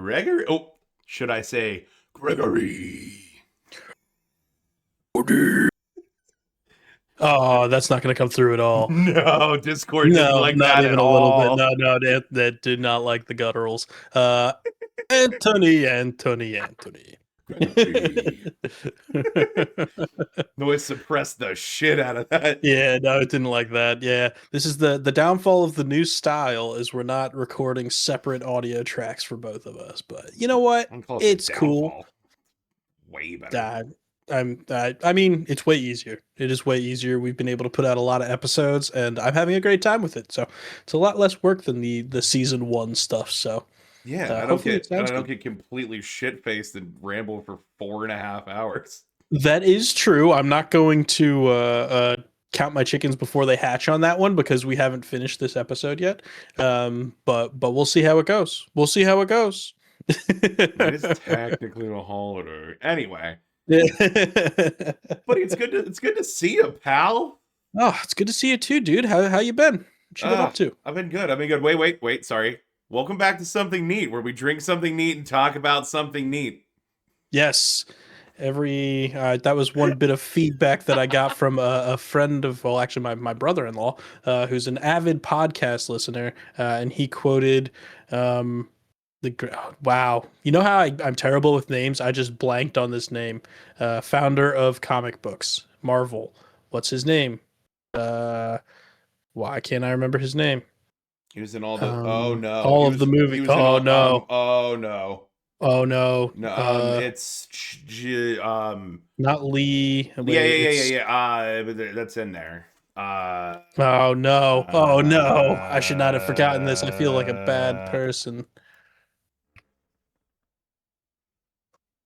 Gregory. Oh, should I say Gregory? Oh, that's not going to come through at all. No, Discord didn't No, like not that at even a little bit. all. No, that did not like the gutturals. Anthony. Gregory. Noise suppressed the shit out of that. Yeah, no, it didn't like that. Yeah, this is the downfall of the new style is we're not recording separate audio tracks for both of us. But you know what? I don't call it the It's cool. downfall. Way better. I mean, it's way easier. It is way easier. We've been able to put out a lot of episodes, and I'm having a great time with it. So it's a lot less work than the season one stuff. So Yeah, I don't hopefully it get I sounds don't good. get completely shit faced and ramble for 4.5 hours. That is true. I'm not going to count my chickens before they hatch on that one because we haven't finished this episode yet. But we'll see how it goes. We'll see how it goes. It is technically a holiday. Anyway, but it's good to see you, pal. Oh, it's good to see you too, dude. How you been? What you been up to? I've been good. Wait. Sorry. Welcome back to Something Neat, where we drink something neat and talk about something neat. Yes. That was one bit of feedback that I got from a friend of, well, actually my brother-in-law, who's an avid podcast listener, and he quoted wow. You know how I'm terrible with names? I just blanked on this name. Founder of comic books, Marvel. What's his name? Why can't I remember his name? He was in all the. Oh no. All of the movie. He was in Oh all. no. Oh no. Oh no. No. It's. Not Lee. But that's in there. Oh no. Oh no. I should not have forgotten this. I feel like a bad person.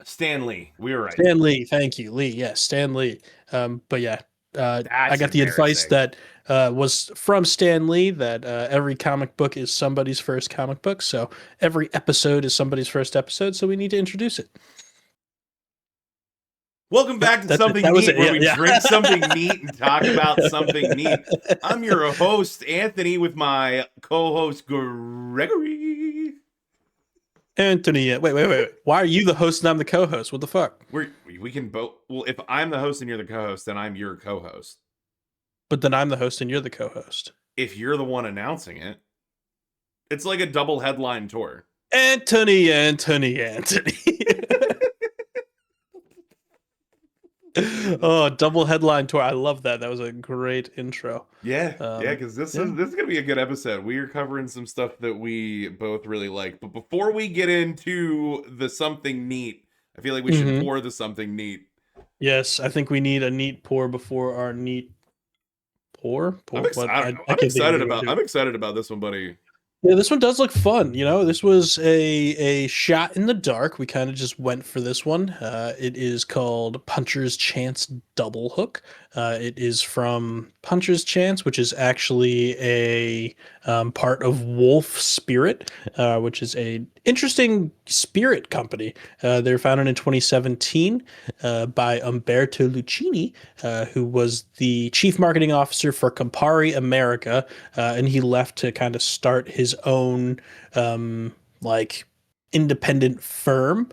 Stan Lee. We were right. Stan Lee. Thank you. Lee. Yes, Stan Lee. But yeah, I got the advice that was from Stan Lee that every comic book is somebody's first comic book. So every episode is somebody's first episode. So we need to introduce it. Welcome back to Something Neat, where we drink something neat and talk about something neat. I'm your host, Anthony, with my co-host, Gregory. Anthony, wait. Why are you the host and I'm the co-host? What the fuck? We can both. Well, if I'm the host and you're the co-host, then I'm your co-host. But then I'm the host and you're the co-host. If you're the one announcing it, it's like a double headline tour. Anthony. Oh, double headline tour. I love that. That was a great intro. Yeah, because this is gonna be a good episode. We are covering some stuff that we both really like. But before we get into the something neat, I feel like we should pour the something neat. Yes, I think we need a neat pour before our neat pour. I'm excited about this one, buddy. Yeah, this one does look fun. You know, this was a shot in the dark. We kind of just went for this one. It is called Puncher's Chance Double Hook. It is from Puncher's Chance, which is actually a part of Wolf Spirit, which is a interesting spirit company. They were founded in 2017 by Umberto Lucchini, who was the chief marketing officer for Campari America, and he left to kind of start his own independent firm.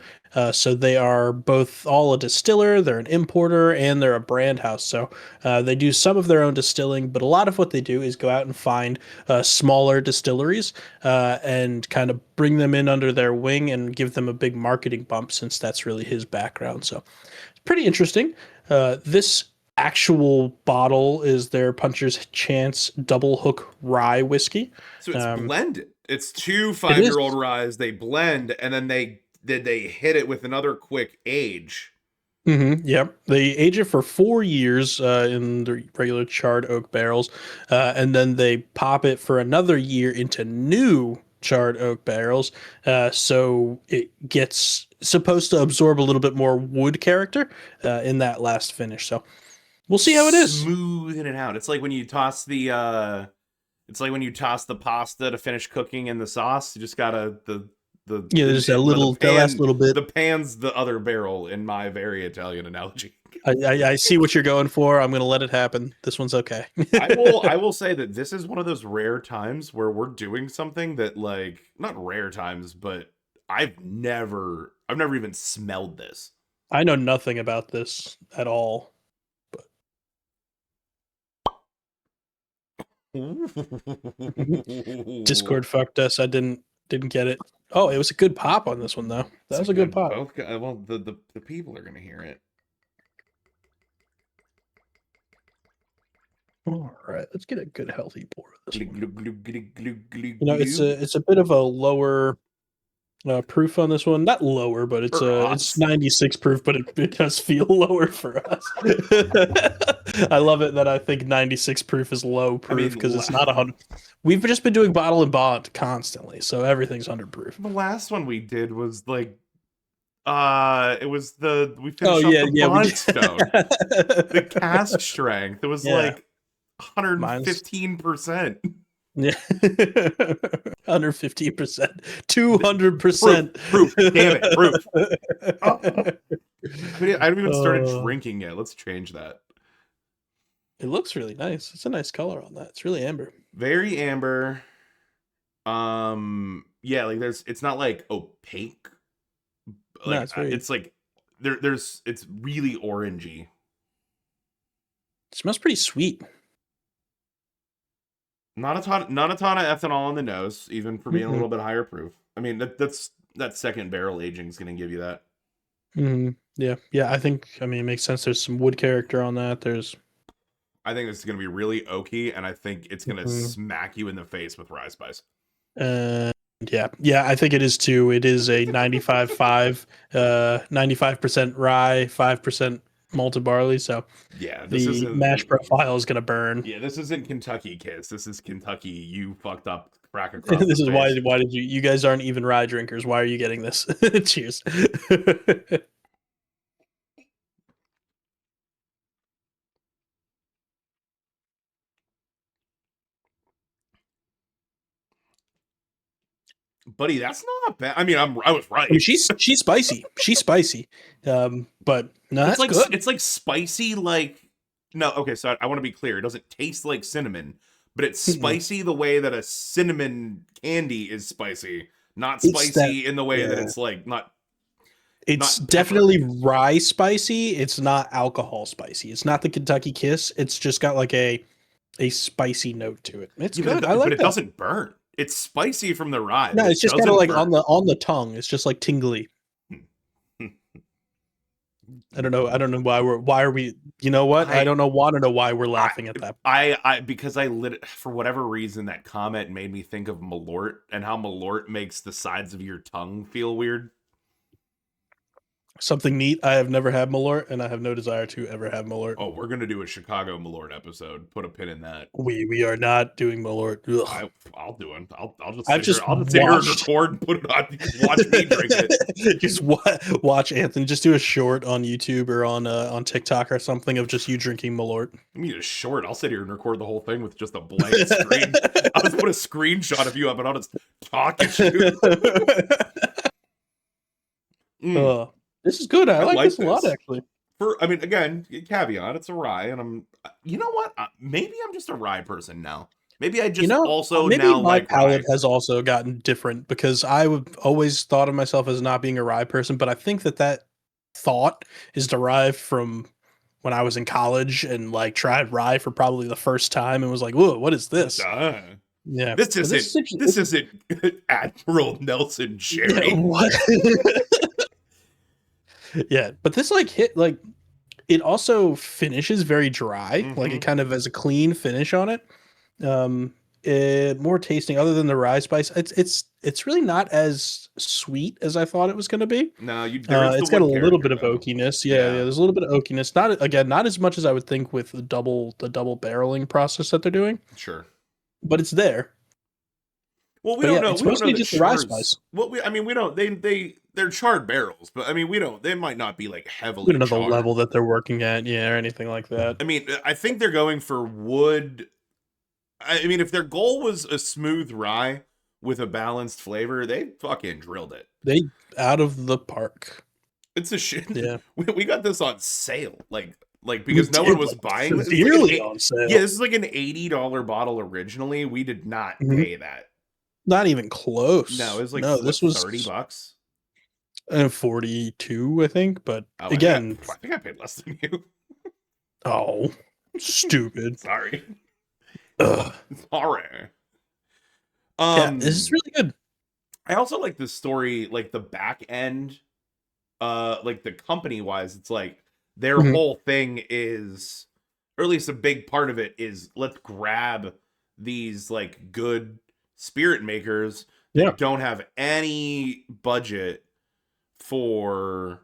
So they are both all a distiller, they're an importer, and they're a brand house. So they do some of their own distilling, but a lot of what they do is go out and find smaller distilleries and kind of bring them in under their wing and give them a big marketing bump, since that's really his background. So it's pretty interesting. This actual bottle is their Puncher's Chance Double Hook Rye Whiskey. So it's blended. It's 2 5-year-old ryes. They blend, and then they hit it with another quick age. Yep. They age it for 4 years in the regular charred oak barrels, and then they pop it for another year into new charred oak barrels, so it gets supposed to absorb a little bit more wood character in that last finish. So we'll see how it is. Smoothing it out. It's like when you toss the pasta to finish cooking in the sauce. You just gotta there's a little the last little bit. The pan's the other barrel, in my very Italian analogy. I see what you're going for. I'm gonna let it happen. This one's okay. I will say that this is one of those rare times where we're doing something that, like, not rare times, but I've never even smelled this. I know nothing about this at all. Discord fucked us. I didn't get it. Oh, it was a good pop on this one though. That was a good pop. Both well, the people are gonna hear it. All right, let's get a good healthy pour of this one. You know, it's a bit of a lower proof on this one. Not lower, but it's 96 proof, but it does feel lower for us. I love it that I think 96 proof is low proof because it's not 100. We've just been doing bottle and bond constantly, so everything's 100 proof. The last one we did was like it was we finished off the bond stone. The cask strength. It was like 115%. Yeah. 115%. 200%. Proof. Damn it. Proof. I haven't even started drinking yet. Let's change that. It looks really nice. It's a nice color on that. It's really amber. Very amber. Yeah, like it's not like opaque. Like, no, it's like it's really orangey. It smells pretty sweet. Not a ton of ethanol on the nose, even for being a little bit higher proof. I mean, that second barrel aging is going to give you that. Yeah. I think it makes sense. There's some wood character on that. I think this is going to be really oaky, and I think it's going to smack you in the face with rye spice. Yeah, I think it is too. It is a 95.5, 95% rye, 5% malted barley. So yeah, the mash profile is going to burn. Yeah, this isn't Kentucky Kiss. This is Kentucky. You fucked up. Crack across. This is why did you guys aren't even rye drinkers? Why are you getting this? Cheers. Buddy, that's not bad. I mean, I was right. She's spicy. She's spicy. But no, that's good. It's like spicy, like no. Okay, so I want to be clear. It doesn't taste like cinnamon, but it's spicy the way that a cinnamon candy is spicy. Not spicy in the way that it's like not. It's definitely rye spicy. It's not alcohol spicy. It's not the Kentucky Kiss. It's just got like a spicy note to it. It's good. I like but it doesn't burn. It's spicy from the rye. No, it's just kind of like on the tongue. It's just like tingly. I don't know why are we, you know what? I don't know, want to know why we're laughing at that. Because for whatever reason, that comment made me think of Malort and how Malort makes the sides of your tongue feel weird. Something neat. I have never had Malort, and I have no desire to ever have Malort. Oh, we're gonna do a Chicago Malort episode. Put a pin in that. We are not doing Malort. I'll do it. I'll just sit here and record and put it on. Watch me drink it. Just watch Anthony. Just do a short on YouTube or on TikTok or something of just you drinking Malort. I mean, a short. I'll sit here and record the whole thing with just a blank screen. I'll just put a screenshot of you up, and I'll just talk at you. This is good. I like this a lot, actually. Again, caveat, it's a rye, and you know what? Maybe I'm just a rye person now. Maybe I just maybe now my like palate rye. has also gotten different because I would always thought of myself as not being a rye person, but I think that thought is derived from when I was in college and like tried rye for probably the first time and was like, "Whoa, what is this?" Yeah, this isn't Admiral Nelson Cherry. Yeah, what? Yeah, but this like hit like it also finishes very dry. Like it kind of has a clean finish on it. More tasting other than the rye spice. It's really not as sweet as I thought it was going to be. No, it's got a little bit of oakiness. Yeah, there's a little bit of oakiness. Not as much as I would think with the double barreling process that they're doing. Sure, but it's there. Well, we don't know. It's mostly just the rye spice. Well, we don't. They're charred barrels, but I mean, we don't. They might not be like heavily. We don't know the level that they're working at, or anything like that. I mean, I think they're going for wood. I mean, if their goal was a smooth rye with a balanced flavor, they fucking drilled it. They out of the park. It's a shit. Yeah, we got this on sale, like because no one was buying this. Severely on sale. Yeah, this is like an $80 bottle originally. We did not pay that. Not even close. No, it was like this was $30. 42, I think. But Oh, again, I think I paid less than you. oh, stupid. Sorry. Ugh. Sorry. Yeah, this is Um, really good. I also like the story, like the back end, like the company wise, it's like their Mhm. whole thing is, or at least a big part of it is, let's grab these like good spirit makers Yeah, that don't have any budget for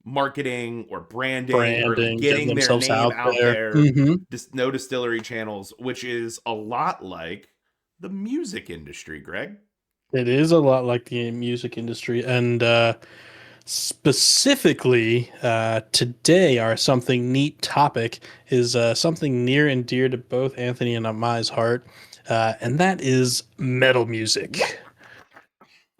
marketing or branding or like branding, getting getting their themselves name out out there. there. Hmm. Just no distillery channels, which is a lot like the music industry, Greg. It is a lot like the music industry, and specifically today, our something neat topic is something near and dear to both Anthony and my heart, and that is metal What? music.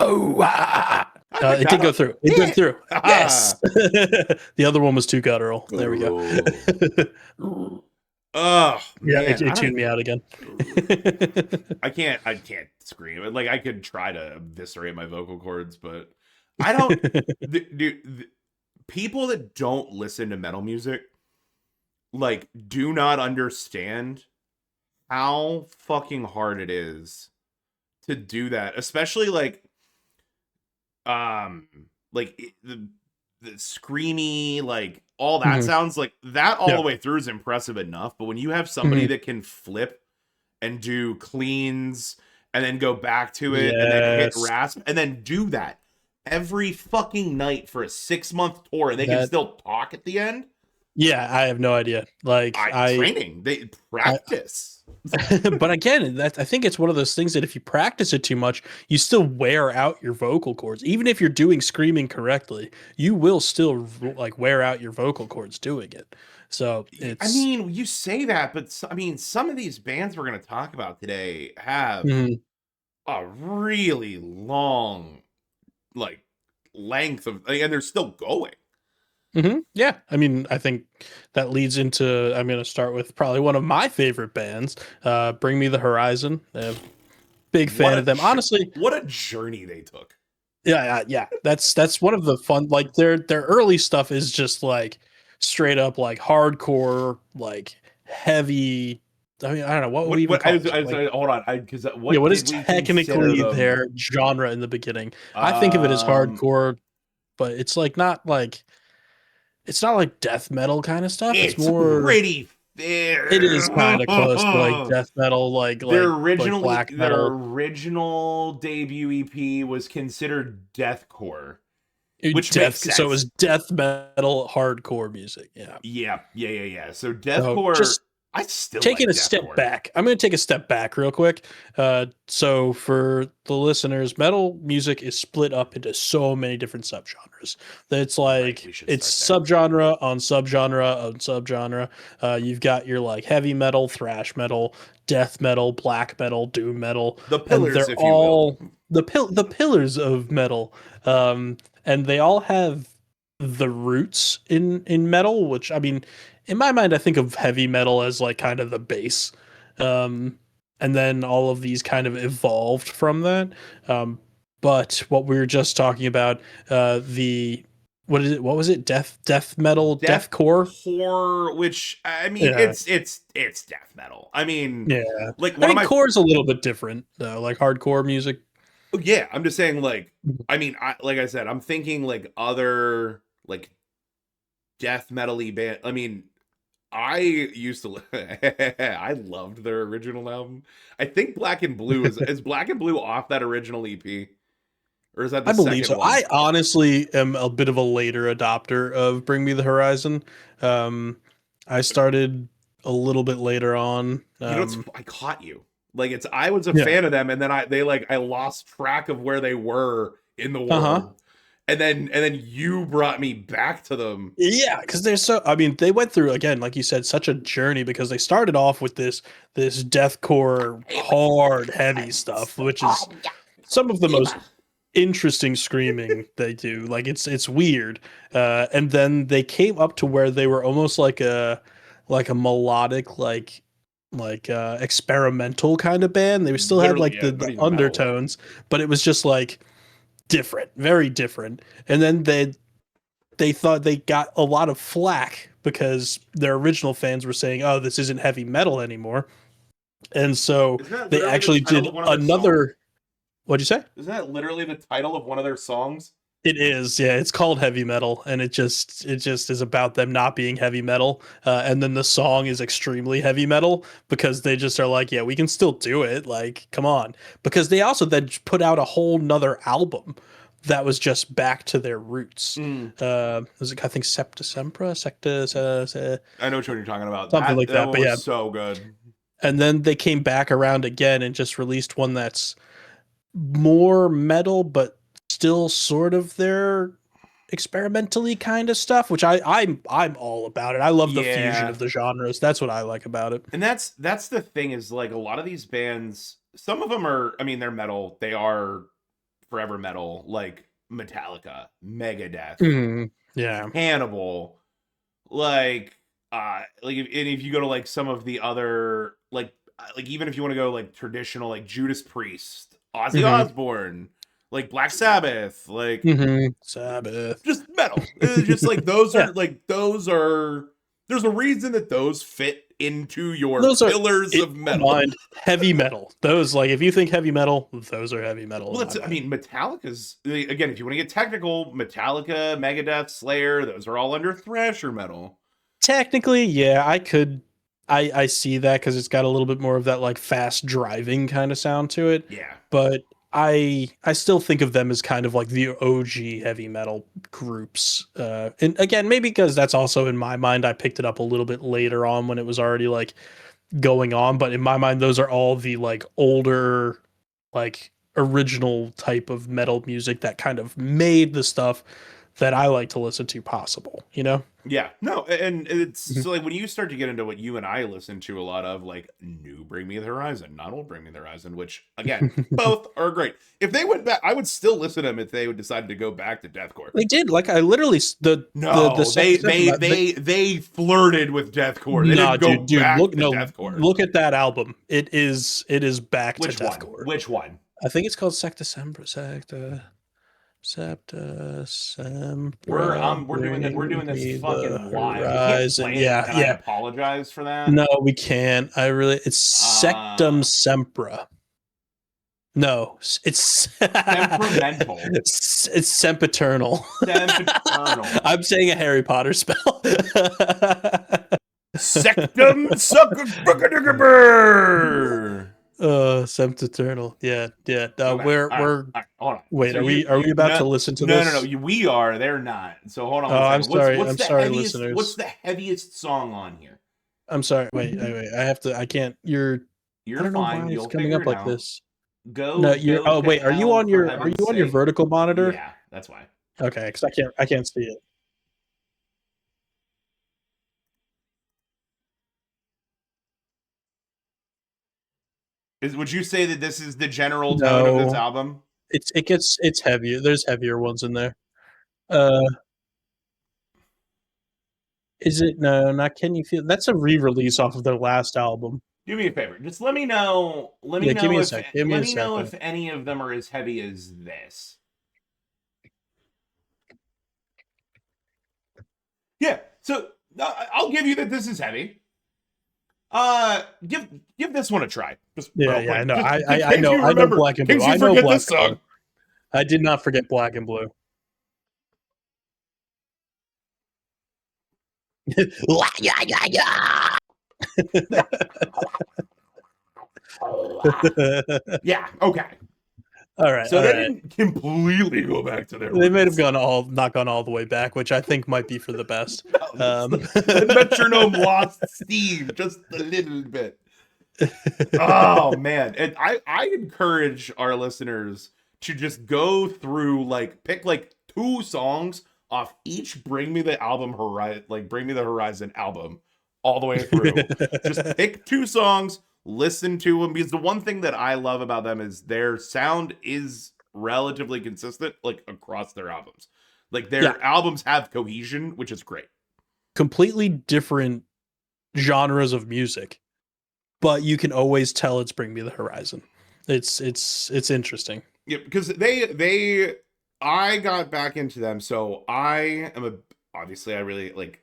Oh, I it did got go a through. It went through. Yes. ah. The other one was too guttural. There we go. Oh. Oh Yeah, man, it I tuned me out again. don't. I can't scream. Like I could try to eviscerate my vocal cords, but I don't. Dude, people that don't listen to metal music like do not understand how fucking hard it is to do that, especially um the screamy, like all that Mhm. sounds like that all Yeah. the way through is impressive enough, but when you have somebody Mhm. that can flip and do cleans and then go back to it and then hit Yes. rasp and then do that every fucking night for a 6-month tour and they can That. still talk at the end. Yeah, I have no idea. Like I training, they I practice. but again, that I think it's one of those things that if you practice it too much, you still wear out your vocal cords. Even if you're doing screaming correctly, you will still like wear out your vocal cords doing it. So I it's mean, you say that, but I mean, some of these bands we're going to talk about today have mhm, a really long, like, length of, and they're still going. yeah. I mean, I think that leads into I'm going to start with probably one of my favorite bands, Bring Me the Horizon. Big fan of them. Honestly, What a journey they took. yeah. That's one of the fun. Like their early stuff is just like straight up like hardcore, like heavy. I mean, I don't know what would we even call this. Like, Hold on, because yeah, what what is did we consider technically them? their genre in the beginning? I think of it as Um, hardcore, but it's like not like it's not like death metal kind of stuff. It's it's more. pretty It is kind of close to like fair. death metal, like black Their metal. original debut EP was considered deathcore, which makes So it was sense. death metal hardcore music. Yeah. Yeah. So So deathcore, just I still taking like a step deathcore. back, I'm going to take a step back real quick. So for the listeners, metal music is split up into so many different subgenres. That's Right, like we should it's start there. subgenre on subgenre on subgenre. You've got your like heavy metal, thrash metal, death metal, black metal, doom metal, The and pillars, they're if you will. all the pillars of metal. And they all have the roots in metal, which I mean in my mind, I think of heavy metal as like kind of the base. And then all of these kind of evolved from that. Um, but what we were just talking about, the what is it? What was it? Death metal, Death deathcore. horror, which I mean, Yeah, it's death metal. I mean, yeah. like I one of mean, my core is a little bit different, though. Like hardcore music. yeah, I'm just saying like Mhm. I mean, like I said, I'm thinking like other like death metal-y band. I mean, I used to I loved their original album. I think Black and Blue is Black and Blue off that original EP, or is that I the believe second so. one? I honestly am a bit of a later adopter of Bring Me the Horizon. Um, I started a little bit later on. You know, it's I caught you. Like it's I was a Yeah. fan of them, and then I lost track of where they were in the Uh huh. world, and then you brought me back to them. Yeah, because they're so. I mean, they went through again, like you said, such a journey because they started off with this deathcore, hard, heavy stuff, which is some of the most interesting screaming they do. Like it's weird, and then they came up to where they were almost like a melodic experimental kind of band. They still had Literally, like yeah, the not even metal. undertones, but it was just like different, very different. And then they thought they got a lot of flack because their original fans were saying, "Oh, this isn't heavy metal anymore." And so Isn't that they literally the actually title did of one of their songs? another. What'd you say? Isn't that literally the title of one of their songs? It is, yeah. It's called heavy metal, and it just is about them not being heavy metal. And then the song is extremely heavy metal because they just are like, yeah, we can still do it. Like, come on. Because they also then put out a whole nother album that was just back to their roots. Mm. Was it, I think, Septa Sempra, Secta, I know which one you're talking about. something That like that that. one But yeah, was so good. and then they came back around again and just released one that's more metal, but still sort of their experimentally kind of stuff, which I'm all about it. I love the fusion Yeah. of the genres. That's what I like about it. And that's the thing is like a lot of these bands, some of them are, I mean, they're metal. They are forever metal, like Metallica, Megadeth, Yeah. Hannibal, and if you go to like some of the other like even if you want to go like traditional like Judas Priest, Ozzy Mm-hmm. Osbourne, like Black Sabbath, like Mm-hmm. Sabbath. just metal. It's just like those Yeah. are there's a reason that those fit into your Those are, pillars in of my metal. mind, heavy metal. Those, like, if you think heavy metal, those are heavy metal Well, in my that's I mind. mean Metallica's again if you want to get technical, Metallica, Megadeth, Slayer, those are all under thrasher metal. Technically, yeah, I could. I see that because it's got a little bit more of that like fast driving kind of sound to it, Yeah. but I still think of them as kind of like the OG heavy metal groups. And again, maybe because that's also in my mind, I picked it up a little bit later on when it was already like going on. But in my mind, those are all the like older, like original type of metal music that kind of made the stuff that I like to listen to possible. You know? Yeah, no, and it's Mhm. so like when you start to get into what you and I listen to a lot of, like new Bring Me the Horizon, not old Bring Me the Horizon, which again, both are great. If they went back, I would still listen to them if they would decide to go back to deathcore. They did. Like I literally the No, second step about they flirted with deathcore. They nah, didn't go dude, back look to no, deathcore. look at that album. It is back to Which one? deathcore. Which one? I think it's called Secta Sempra. We're Bring doing this me the fucking live. We can't horizon. play it, Yeah, and I yeah. apologize for that. No, we can't. It's Sectum Uh Sempra. No, it's Temperamental. it's Sempiternal. Sempiternal. I'm saying a Harry Potter spell. Sectum sucker. Sempiternal. Yeah, yeah. Okay. All We're right. Hold on. wait. So are we about to listen to no, this? we are. They're not. So hold on Oh, one I'm second. sorry. What's I'm the sorry, heaviest? What's listeners. the heaviest song on here? I'm sorry. Wait. I have to. I can't. I You're don't know why fine. it's You'll coming figure up it like out. this. No, you're. Go Oh, to wait. Are you hell on for your? Are you heaven's on your sake. vertical monitor? Yeah, that's why. Okay, because I can't see it. Would you say that this is the general tone of this No, album? it's heavier. There's heavier ones in there. Uh, is it? No, not Can You Feel? That's a re-release off of their last album. Do me a favor. Just let me know. Yeah, give me a sec. Give me Let a me know second. if any of them are as heavy as this. Yeah. So I'll give you that this is heavy. Give this one a try. Just Yeah, real yeah. I quick. know. Just I in I, I case know. you I know remember. Black In and Blue. case you I know forget Black this and Blue. song. I did not forget Black and Blue. Yeah. Okay. All right, So all they right. didn't completely go back to their They may have roots. not gone all the way back, which I think might be for the best. No, the metronome lost steam just a little bit. Oh man, and I encourage our listeners to just go through like pick like two songs off each Bring Me the Horizon album all the way through. Just pick two songs, listen to them because the one thing that I love about them is their sound is relatively consistent like across their albums. Like Yeah, their albums have cohesion, which is great. completely different genres of music, but you can always tell it's Bring Me the Horizon. It's interesting. Yeah, because they I got back into them. So I am obviously I really like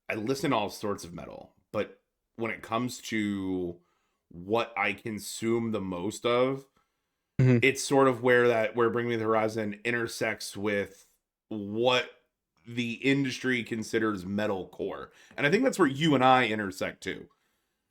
I listen to all sorts of metal, but when it comes to what I consume the most of, Mhm. it's sort of where Bring Me the Horizon intersects with what the industry considers metalcore. And I think that's where you and I intersect too.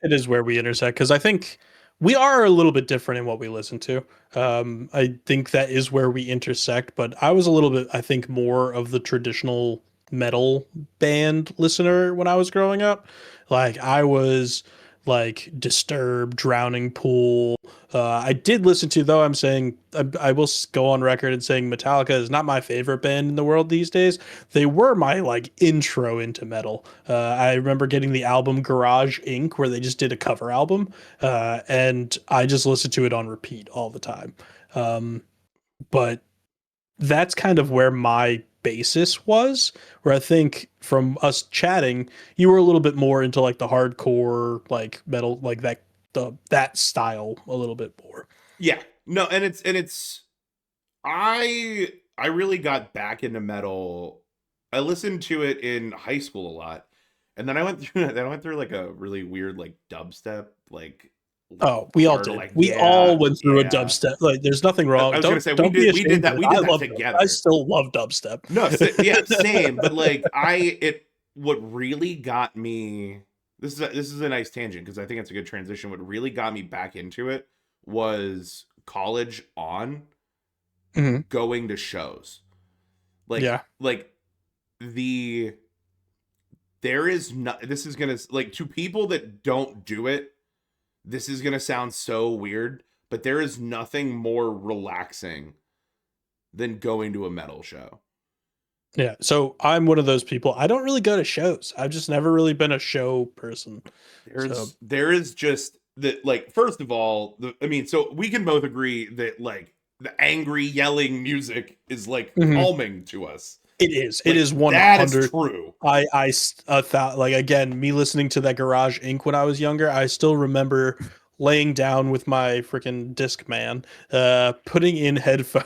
It is where we intersect because I think we are a little bit different in what we listen to. I think that is where we intersect, but I was a little bit, I think, more of the traditional metal band listener when I was growing up. Like I was like Disturbed, Drowning Pool. I did listen to, though I'm saying I will go on record and saying Metallica is not my favorite band in the world these days. They were my like intro into metal. I remember getting the album Garage Inc., where they just did a cover album, and I just listened to it on repeat all the time. Um, but that's kind of where my basis was, where I think from us chatting, you were a little bit more into like the hardcore, like metal, like that style a little bit more. Yeah. No, and it's I really got back into metal. I listened to it in high school a lot. And then I went through then I went through like a really weird like dubstep like Oh, we all hard did. like We all went through a yeah. dubstep. Like, there's nothing I wrong. was gonna say Don't be we did ashamed of that it. we I did that love. I together. still love dubstep. No, yeah, same. But like what really got me. This is a nice tangent because I think it's a good transition. What really got me back into it was college on Mhm. going to shows. Yeah. Like the there is not. This is gonna like to people that don't do it. This is gonna sound so weird, but there is nothing more relaxing than going to a metal show. Yeah. So I'm one of those people. I don't really go to shows. I've just never really been a show person. So, There is just that like first of all I mean so we can both agree that like the angry yelling music is like mhm. calming to us. It is. It Like is that is 100. true. I thought like again, me listening to that Garage Inc. when I was younger, I still remember laying down with my freaking Discman, putting in headphone,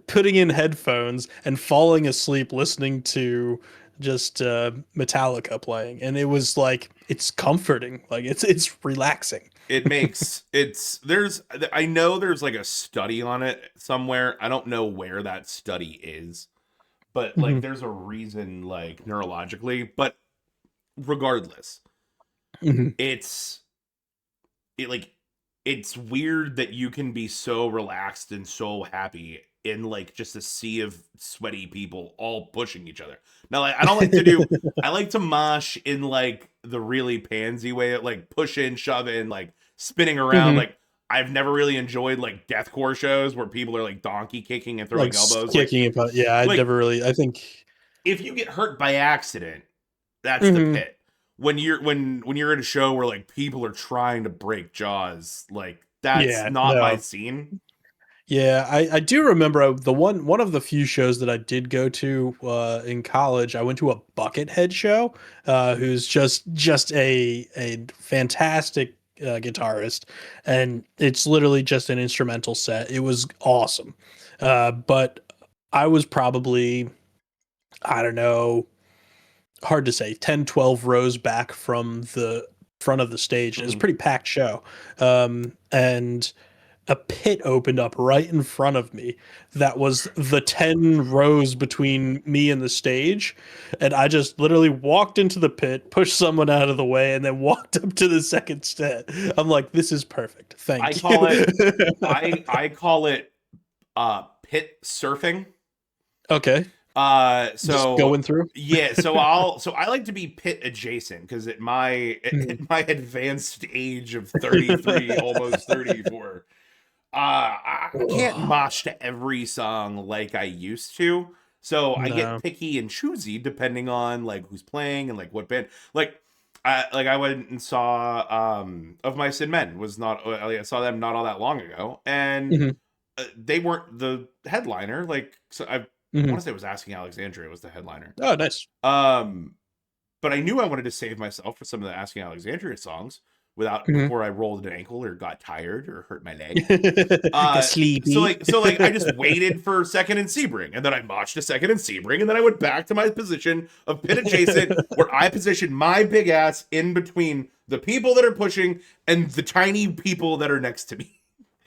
putting in headphones, and falling asleep listening to just Metallica playing, and it was like it's comforting, like it's relaxing. It makes it's there's I know there's like a study on it somewhere. I don't know where that study is, but like Mhm. there's a reason like neurologically, but regardless, Mhm. it's it like it's weird that you can be so relaxed and so happy in like just a sea of sweaty people all pushing each other. Now, like I don't like to do I like to mosh in like the really pansy way, like push in, shove in, like spinning around. Mhm. Like I've never really enjoyed like deathcore shows where people are like donkey kicking and Like throwing elbows. kicking it, but yeah, I Like never really. I think. if you get hurt by accident, that's the Mhm. pit. When you're at a show where like people are trying to break jaws, like that's Yeah, not my no. scene. Yeah, I do remember the one of the few shows that I did go to in college. I went to a Buckethead show, who's just a fantastic guitarist, and it's literally just an instrumental set. It was awesome, but I was probably, I don't know, hard to say, 10, 12 rows back from the front of the stage. It was a Mhm. pretty packed show, and a pit opened up right in front of me that was the 10 rows between me and the stage, and I just literally walked into the pit, pushed someone out of the way, and then walked up to the second set. I'm like, this is perfect, I thank you. call it I call it pit surfing. Okay, just So going through. yeah, so I like to be pit adjacent because Mhm. at my advanced age of 33, almost 34, I can't Ugh, mosh to every song like I used to. So I get no. picky and choosy depending on like who's playing and like what band. I went and saw Of Mice and Men was not I saw them not all that long ago, and Mhm, they weren't the headliner. Like so I mhm. want to say it was Asking Alexandria was the headliner. Oh, nice. Um, but I knew I wanted to save myself for some of the Asking Alexandria songs. without Mhm. before I rolled an ankle or got tired or hurt my leg. Get So sleepy. like I just waited for second and Sebring, and then I marched to second and Sebring, and then I went back to my position of pit adjacent, where I positioned my big ass in between the people that are pushing and the tiny people that are next to me.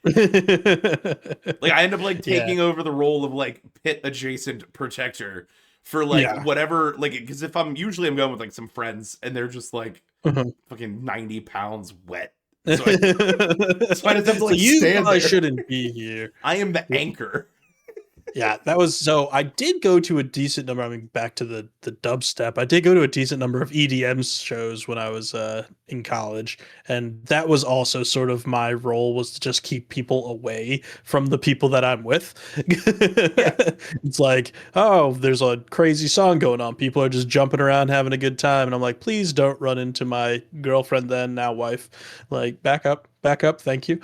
Like I end up like Yeah. taking over the role of like pit adjacent protector for like Yeah. whatever, like because if I'm usually I'm going with like some friends and they're just like Mhm. fucking 90 pounds wet. So I just have to So like you stand probably there. shouldn't be here. I am the anchor. Yeah, that was so I did go to a decent number. I mean, back to the dubstep. I did go to a decent number of EDM shows when I was in college, and that was also sort of my role was to just keep people away from the people that I'm with. Yeah. It's like, oh, there's a crazy song going on. People are just jumping around having a good time, and I'm like, please don't run into my girlfriend then now wife. Like, back up, thank you.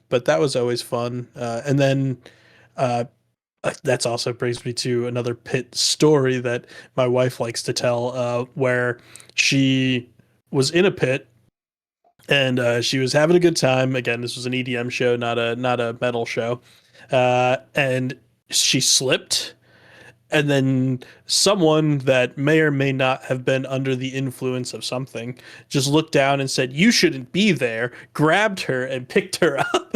But that was always fun. And then uh, that's also brings me to another pit story that my wife likes to tell, where she was in a pit and she was having a good time. Again, this was an EDM show, not a metal show, and she slipped, and then someone that may or may not have been under the influence of something just looked down and said, "You shouldn't be there," grabbed her and picked her up.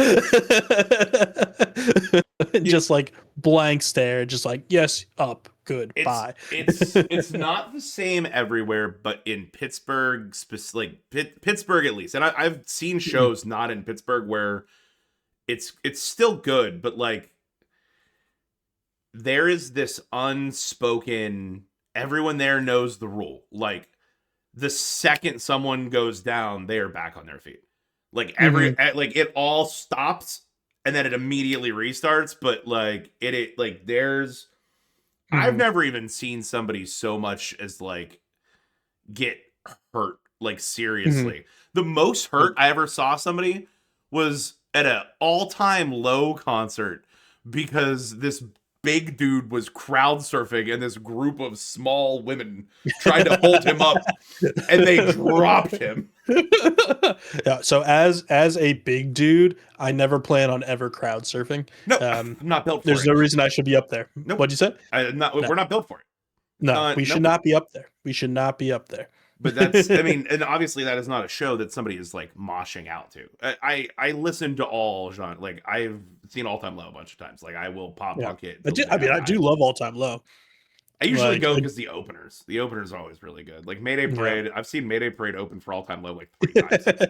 And Yeah. just like blank stare, just like, yes, up, good, it's bye. it's not the same everywhere, but in Pittsburgh, like Pittsburgh at least, and I've seen shows not in Pittsburgh where it's still good, but like there is this unspoken. Everyone there knows the rule. Like the second someone goes down, they are back on their feet. Like Mhm, like it all stops and then it immediately restarts. But like it like there's I've mhm, never even seen somebody so much as like get hurt, like mhm. seriously. The most Yep. hurt I ever saw somebody was at an all-time low concert because this big dude was crowd surfing and this group of small women tried to hold him up and they dropped him. Yeah, so as a big dude, I never plan on ever crowd surfing. No, Um, I'm not built for there's it. no reason I should be up there. Nope. What'd you say? No, We're not built for it. no, we should Nope. not be up there. We should not be up there. But that's I mean, and obviously that is not a show that somebody is like moshing out to. I listen to all genre, like I've seen All Time Low a bunch of times. Like I will pop Yeah, punk it I till do. the day I mean, I I die. do love All Time Low. I usually Like, go because the openers are always really good. Like Mayday yeah. Parade, I've seen Mayday Parade open for All Time Low like 3 times.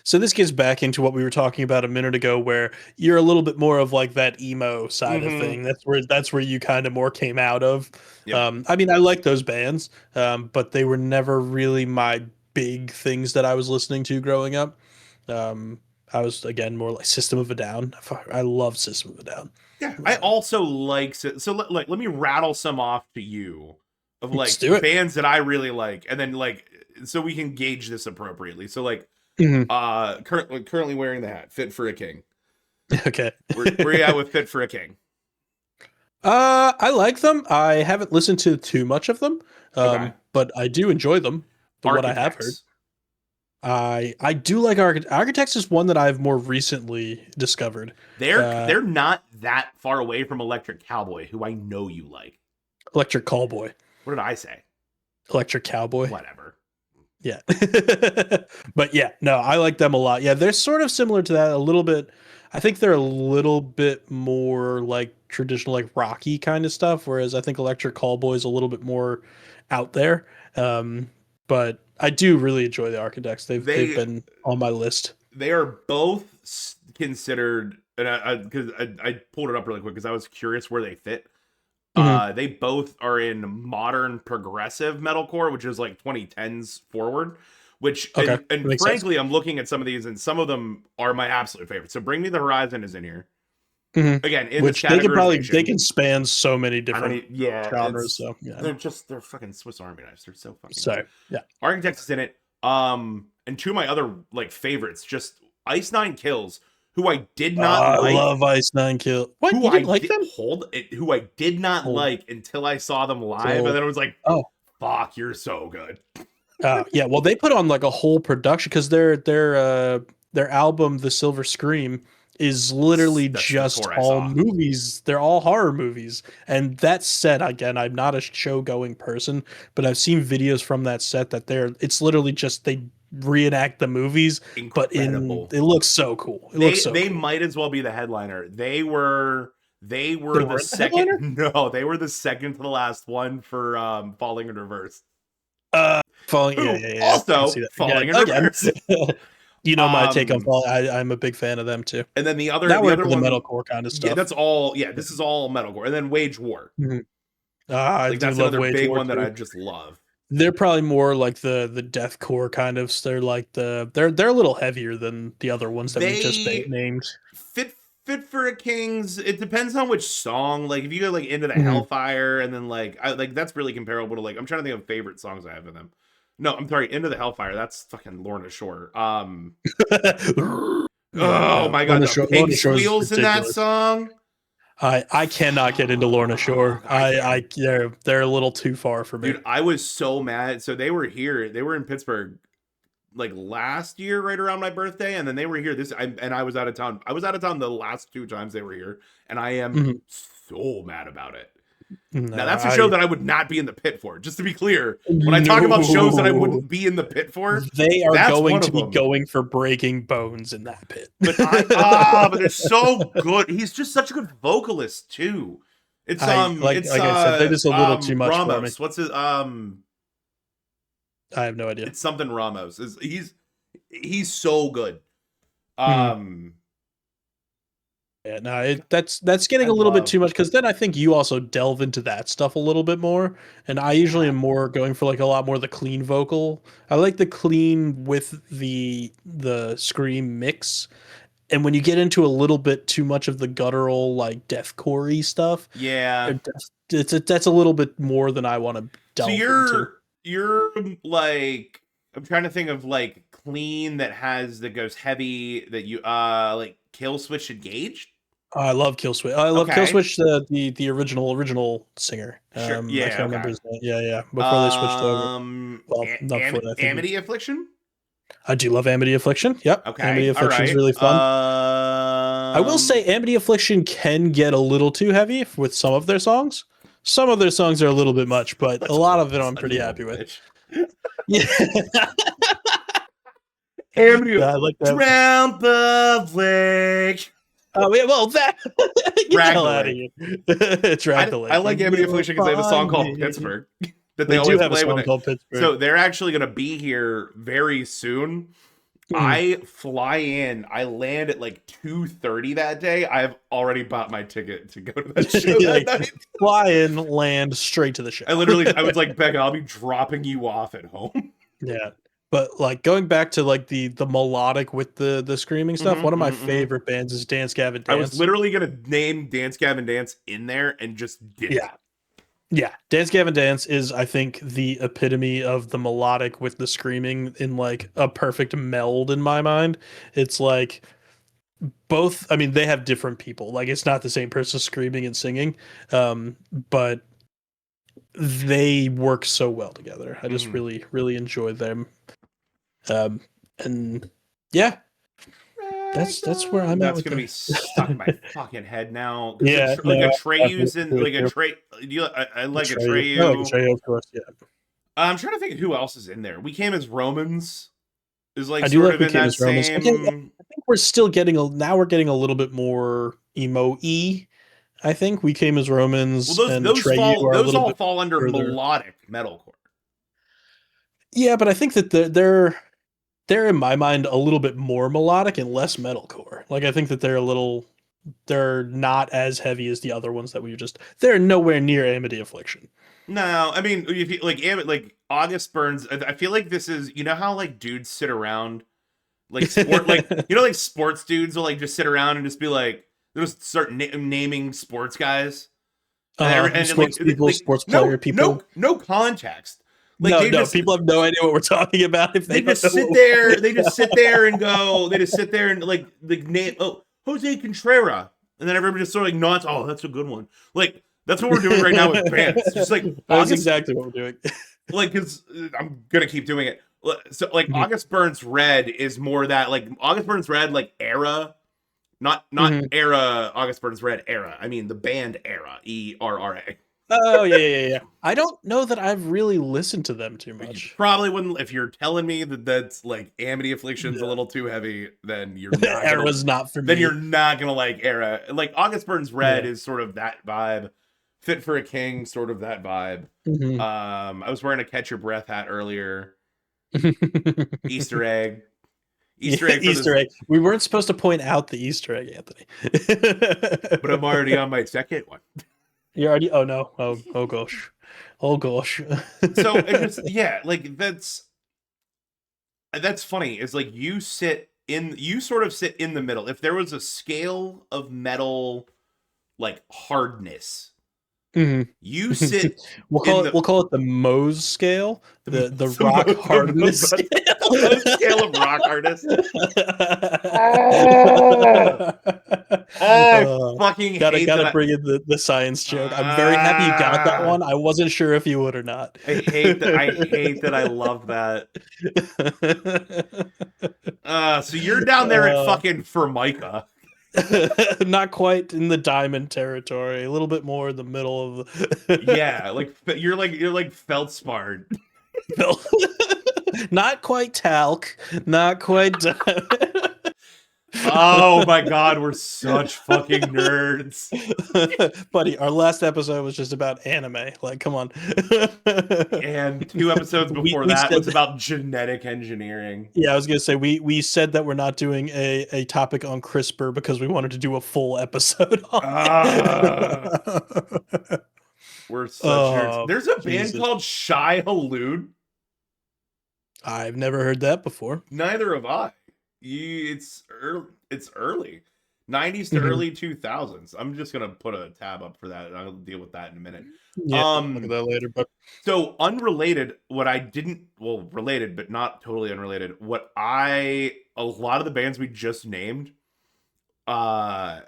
So this gets back into what we were talking about a minute ago, where you're a little bit more of like that emo side of Mm-hmm. thing. That's where you kind of more came out of. Yep. I mean, I like those bands, but they were never really my big things that I was listening to growing up. Um, I was again more like System of a Down. I love System of a Down. Yeah, I also like let me rattle some off to you of Let's like do it. bands that I really like, and then like so we can gauge this appropriately. So like Mhm. currently wearing the hat, Fit for a King. Okay. Where you at with Fit for a King? I like them. I haven't listened to too much of them, Okay. but I do enjoy them. The what I have heard. Architects. I do like Architects is one that I've more recently discovered. They're not that far away from Electric Cowboy, who I know you like. Electric Callboy, What did I say? Electric Cowboy. Whatever. Yeah. But yeah, no, I like them a lot. Yeah, they're sort of similar to that a little bit. I think they're a little bit more like traditional, like rocky kind of stuff, whereas I think Electric Callboy is a little bit more out there. But I do really enjoy the Architects. They've They been on my list. they are both considered, and because I pulled it up really quick because I was curious where they fit. Mhm. They both are in modern progressive metalcore, which is like 2010s forward. Which Okay, that and makes sense. frankly, I'm looking at some of these, and some of them are my absolute favorite. So Bring Me the Horizon is in here Mhm. again in this Which they categorization. can span so many I different don't. Yeah, genres. it's So yeah. they're fucking Swiss Army knives. They're so fucking So good. yeah. Architects is in it. And two of my other like favorites, just Ice Nine Kills, who I did not I like, love Ice Nine Kill. What, you didn't like them? who I did not Hold like until I saw them live, and till then I was like, oh "Fuck, you're so good." Yeah, well, they put on like a whole production because their album, The Silver Scream, is literally That's the just tour I all saw. movies. They're all horror movies. And that set, again, I'm not a show going person, but I've seen videos from that set that it's literally just they reenact the movies, but Incredible. it looks so cool. It looks so They cool. might as well be the headliner. They They were the weren't the second. headliner? No, they were the second to the last one for Falling in Reverse. Uh, Falling, yeah, Who yeah, yeah. I can see also that Falling in again. Reverse. You know my take on Um, Falling. I'm a big fan of them too. and then Now the we're other into the one, metalcore kind of yeah, stuff. that's all. Yeah, this is all metalcore. And then Wage War. Mhm. I Like do that's love another Wage big War one that too. I just love. They're probably more like the deathcore kind of. They're like they're a little heavier than the other ones that we just They named. fit for a Kings. It depends on which song. Like if you go like into the Mhm. Hellfire and then like like that's really comparable to like I'm trying to think of favorite songs I have of them. No, I'm sorry, Into the Hellfire. That's fucking Lorna Shore. Yeah, Oh no, my god, the pig Lorna Shore is squeals in that ridiculous. song. I cannot get into Lorna Shore. Fuck, I can. They're a little too far for me. Dude, I was so mad. So they were here. They were in Pittsburgh like last year, right around my birthday, and then they were here and I was out of town. I was out of town the last two times they were here, and I am Mhm. so mad about it. No, Now that's a show that I would not be in the pit for. Just to be clear, when I talk about shows that I no. wouldn't be in the pit for, They are that's going one to of be them. going for breaking bones in that pit. But they're so good. He's just such a good vocalist too. I like I said, they're just a little too much for me. Ramos. What's his I have no idea. it's something Ramos. He's so good. Mhm. Um Yeah, no, that's I getting a little bit love too much because then I think you also delve into that stuff a little bit more, and I usually yeah. am more going for like a lot more the clean vocal. I like the clean with the scream mix, and when you get into a little bit too much of the guttural like deathcore stuff, Yeah. that's a little bit more than I want to So delve into. you're like I'm trying to think of like clean that goes heavy that you like kill switch engaged. I love Killswitch. I love Okay. Killswitch, the original singer. Sure. I Yeah, can't remember okay. his name. Yeah, yeah. Before they switched over. Well, not before that. I think Amity Affliction? I do love Amity Affliction. Yep, Amity Okay. All Affliction is right. really fun. I will say Amity Affliction can get a little too heavy with some of their songs. Some of their songs are a little bit much, but a lot of it I'm such a pretty little happy with. bitch. Yeah, Amity I like that. Drown Public. Oh yeah, well that get the Drag hell the out of Lake. here. Drag the I Lake. like Amity You'll Affliction because they have a song find called me. Pittsburgh that they They do always have a play when song they. called Pittsburgh. So they're actually gonna be here very soon. Mhm. I fly in. I land at like 2:30 that day. I've already bought my ticket to go to that show that Like night. fly in, land straight to the show. I was like, Becca, I'll be dropping you off at home. Yeah. But like going back to like the melodic with the screaming stuff, one of my Mm-hmm. favorite bands is Dance Gavin I was Dance. literally gonna name Dance Gavin Dance in there and just didn't. Yeah. Yeah. Dance Gavin Dance is I think the epitome of the melodic with the screaming in like a perfect meld in my mind. It's like both, I mean they have different people. Like it's not the same person screaming and singing. But they work so well together. I just Mm-hmm. really enjoy them. Um, and yeah, that's where I'm at That's with gonna be stuck in my fucking head now because yeah, like no, I Atreyu's in agree with like you. I like Betrayal. I like Atreyu. Betrayal, of course. Yeah, I'm trying to think of who else is in there. We Came as Romans is like I do sort like of We in Came that as Romans. Again, same. I think we're still getting now we're getting a little bit more emo-y. I think We Came as Well, Romans and Atreyu are a those little all bit fall under further. melodic metalcore. Yeah, but I think that they're in my mind a little bit more melodic and less metalcore. Like I think that they're not as heavy as the other ones that we just they're nowhere near Amity Affliction. No, I mean if you like August Burns, I feel like this is how like dudes sit around like like sports dudes will like just sit around and just be like they'll just start naming sports guys and Sports people, sports player people. no context. Like No, people have no idea what we're talking about if they they don't just know sit what we're there. talking They just about. sit there and go. They just sit there and like the name. Oh, Jose Contreras, and then everybody just sort of like nods. Oh, that's a good one. Like that's what we're doing right now with bands. Just like That's August exactly what we're doing. like because I'm gonna keep doing it. So like Mhm, August Burns Red is more that like August Burns Red like era, not mhm. era August Burns Red era. I mean the band era, ERRA. Oh, yeah, yeah, yeah, yeah. I don't know that I've really listened to them too You much. probably wouldn't if you're telling me that that's like Amity Affliction's a Yeah. little too heavy, then you're not gonna Era's not for me. like Era. Like August Burns Red Yeah. is sort of that vibe. Fit for a King, sort of that vibe. Mhm. I was wearing a Catch Your Breath hat earlier. Easter egg. Yeah, Easter egg for Easter this, egg. We weren't supposed to point out the Easter egg, Anthony. but I'm already on my second one. You already. Oh no. Oh gosh. Oh gosh. So it just yeah, like that's funny. Is like you sort of sit in the middle. If there was a scale of metal like hardness, Mhm. you sit in the We'll call it the Mohs scale, the rock hardness the, scale. the most scale of rock artists. Ah, I uh, fucking gotta hate that. bring in the science joke. I'm very happy you got that Ah, one. I wasn't sure if you would or not. I hate that. I hate that. I love that. So you're down there at uh, fucking Formica. not quite in the diamond territory. A little bit more in the middle of the Yeah, you're like Feldspar. Bill. Not quite talc. Not quite diamond. Oh my god, we're such fucking nerds. Buddy, our last episode was just about anime. Like, come on. And two episodes before We that said was about genetic engineering. yeah, I was gonna say we said that we're not doing a topic on CRISPR because we wanted to do a full episode on Ah, it. we're such nerds. Oh, There's a band Jesus. called Shy Halud. I've never heard that before. Neither have I. It's early. It's early. 90s to Mhm. early 2000s. I'm just gonna put a tab up for that. I'll deal with that in a minute. Yeah, look at Um, that later, but so unrelated, what I didn't well, related, but not totally unrelated. A lot of the bands we just named, uh,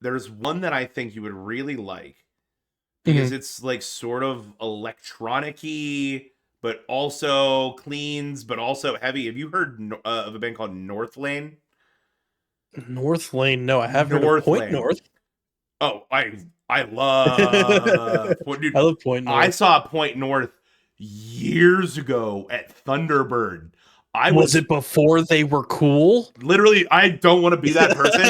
there's one that I think you would really like because Mhm. it's like sort of electronic-y, but also cleans, but also heavy. Have you heard of a band called North Lane? North Lane. No, I have heard of North Point Lane. North. Oh, I love dude. I love Point I North. saw Point North years ago at Thunderbird. I Was was it before they were cool? literally I don't want to be that person.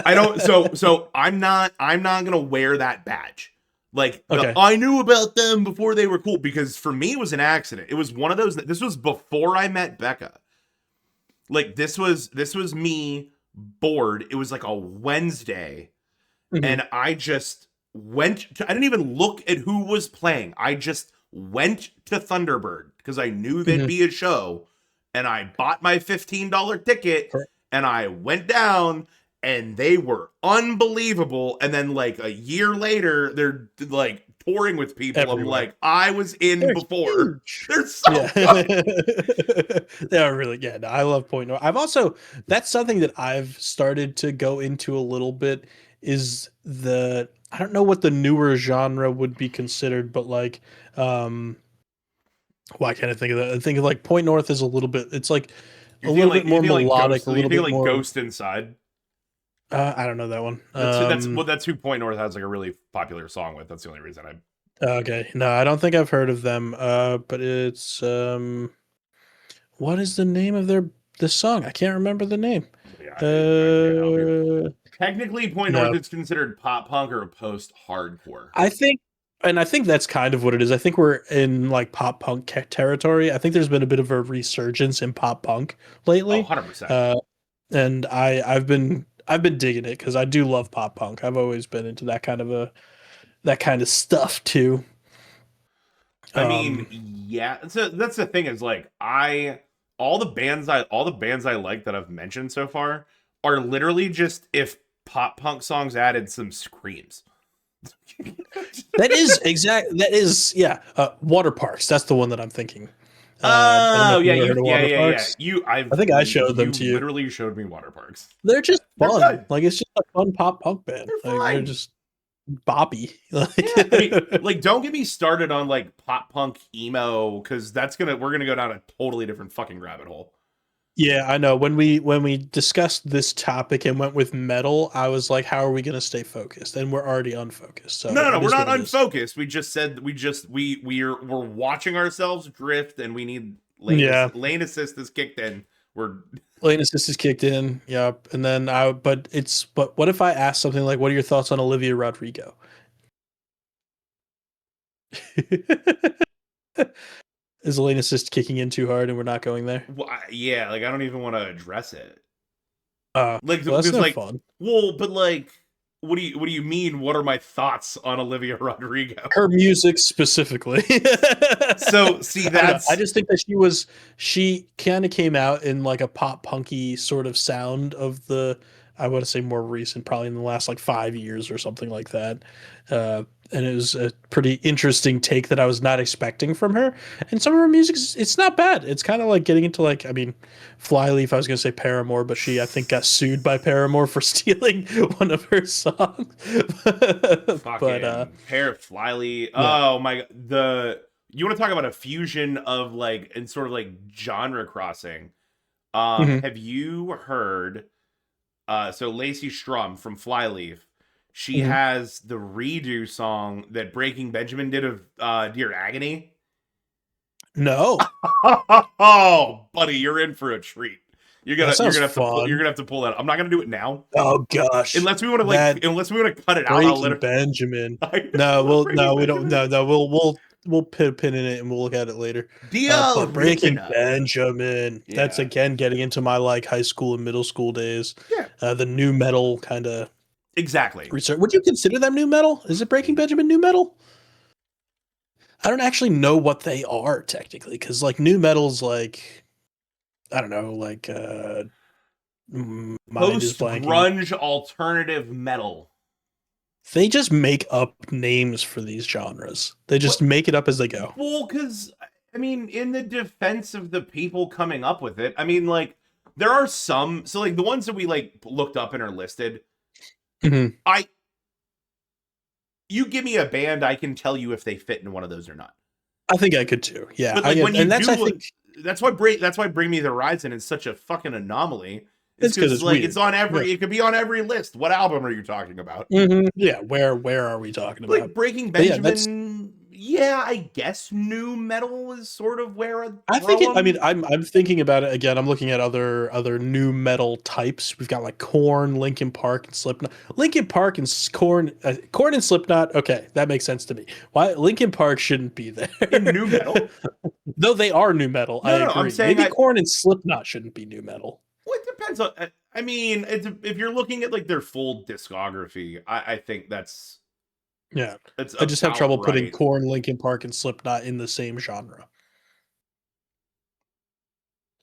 I don't so I'm not gonna wear that badge. Like Okay. I knew about them before they were cool because for me it was an accident. It was one of those this was before I met Becca. Like this was me bored. It was like a Wednesday Mhm. and I just I didn't even look at who was playing. I just went to Thunderbird because I knew there'd Mhm. be a show and I bought my $15 ticket and I went down and they were unbelievable. And then like a year later, they're like touring with people. I'm Everywhere. like, I was in They're before. huge. They're so Yeah. good. They are really yeah, no, I love Point North. I've also that's something that I've started to go into a little bit is the I don't know what the newer genre would be considered, but like why can't I think of that? I think of like Point North is a little bit it's like a little bit You more think like melodic, Ghost, a you little think bit like more Ghost Inside. I don't know that one. That's who Point North has like a really popular song with. That's the only reason I Okay. No, I don't think I've heard of them. But it's what is the name of their this song? I can't remember the name. yeah, I can't help you. Uh, Technically, Point North no. is considered pop punk or post hardcore. I think and I think that's kind of what it is. I think we're in like pop punk territory. I think there's been a bit of a resurgence in pop punk Oh, lately. 100%. Uh, and I've been digging it because I do love pop punk. I've always been into that kind of stuff too. I mean, Um, yeah. So that's the thing is like all the bands I like that I've mentioned so far are literally just if pop punk songs added some screams. that is yeah, water parks. That's the one that I'm thinking. I don't know Oh if yeah, you ever heard of water yeah. parks. I think I showed them You to you. literally showed me water parks. They're just They're fun. good. Like it's just a fun pop punk band. They're Like they're fine. just boppy. Yeah, I mean, Like, like, don't get me started on like pop punk emo because we're gonna go down a totally different fucking rabbit hole. yeah, I know. When we discussed this topic and went with metal, I was like, how are we going to stay focused? And we're already unfocused. No, So no, no, it we're is not what it is. unfocused. We just said we're watching ourselves drift, and we need Yeah. lane assist is kicked in. We're Lane assist is kicked in. Yep. And then but what if I ask something like, what are your thoughts on Olivia Rodrigo? Is lane assist kicking in too hard and we're not going there? yeah, like I don't even want to address it. Like Well, that's because no like, fun. well, but like, what do you mean? What are my thoughts on Olivia Rodrigo? Her music specifically. So see, I don't know. I that's just think that she kind of came out in like a pop punky sort of sound of the, I want to say more recent, probably in the last like 5 years or something like that. And it was a pretty interesting take that I was not expecting from her. And some of her music, it's not bad. It's kind of like getting into like, I mean, Flyleaf, I was going to say Paramore, but she, I think, got sued by Paramore for stealing one of her songs. But fucking pair of Flyly. yeah. Oh my god, the you want to talk about a fusion of like and sort of like genre crossing. Mhm. Have you heard? So Lacey Strum from Flyleaf, she Mhm. has the redo song that Breaking Benjamin did of Dear Agony. No, Oh, buddy, you're in for a treat. that You're sounds you're fun. gonna have to pull that. I'm not gonna do it now Oh gosh, that unless we want to cut it out. I'll let Breaking it. Benjamin. I No, love we'll Breaking no, we don't. Benjamin. No, we'll put a pin in it and we'll look at it later. Dear But Breaking listener. Benjamin, that's Yeah, again getting into my like high school and middle school days. yeah, The new metal kind of exactly. research. Would you consider them new metal? Is it Breaking Benjamin new metal? I don't actually know what they are technically, because like new metal's like, I don't know, like mind is Post blanking. grunge alternative metal. They just make up names for these genres. They just What? make it up as they go. Well, because I mean, in the defense of the people coming up with it, I mean, like there are some. So like the ones that we like looked up and are listed. Mhm. I you give me a band, I can tell you if they fit in one of those or not. I think I could too. Yeah, But I like when get, you and that's I do, think that's why Bring Me the Horizon is such a fucking anomaly. It's it's because because it's like weird. it's on Yeah. every it could be on every list. What album are you talking about? Yeah. Where are we talking about? Like Breaking But yeah, that's Benjamin, yeah, I guess new metal is sort of where I'd I think throw it. I mean, them. I'm thinking about it again. I'm looking at other new metal types. We've got like Corn, Linkin Park, and Slipknot. Linkin Park and Corn, Corn and Slipknot. Okay, that makes sense to me. Why Linkin Park shouldn't be there? In new metal? Though they are new metal, I No, no, no. I'm agree. saying Maybe Corn and Slipknot shouldn't be new metal. well, it depends on. I mean, if you're looking at like their full discography, I think Yeah, that's I just have about trouble putting right. Corn, Linkin Park, and Slipknot in the same genre.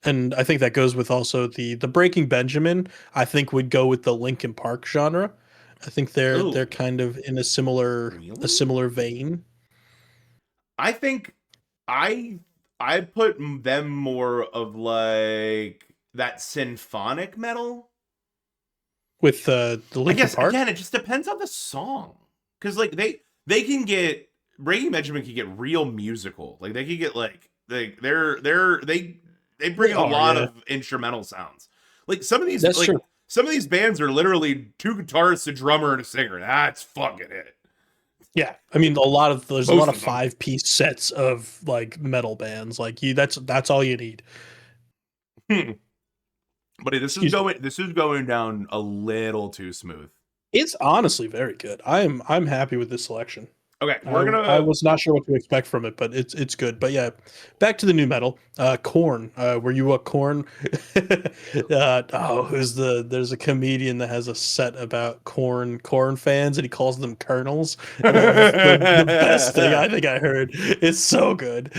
And I think that goes with also the Breaking Benjamin. I think would go with the Linkin Park genre. I think they're Oh, kind of in a really? similar vein I think I I put them more of like that symphonic metal. with the I Linkin guess Park. again, it just depends on the song because like they can get Breaking Benjamin can get real musical. Like they can get like they bring They in a are, lot yeah, of instrumental sounds. Like that's true. some of these bands are literally two guitarists, a drummer, and a singer. That's fucking it. Yeah, I mean there's a lot Most of of them. 5 piece sets of like metal bands. Like you, that's all you need. Hmm. But Excuse me. this is going down a little too smooth. It's honestly very good. I'm happy with this selection. Okay, we're I gonna. was not sure what to expect from it, but it's good. But yeah, back to the new metal. Corn. Were you a Corn? Who's there's a comedian that has a set about corn fans, and he calls them kernels, and that's the best thing I think I heard. It's so good.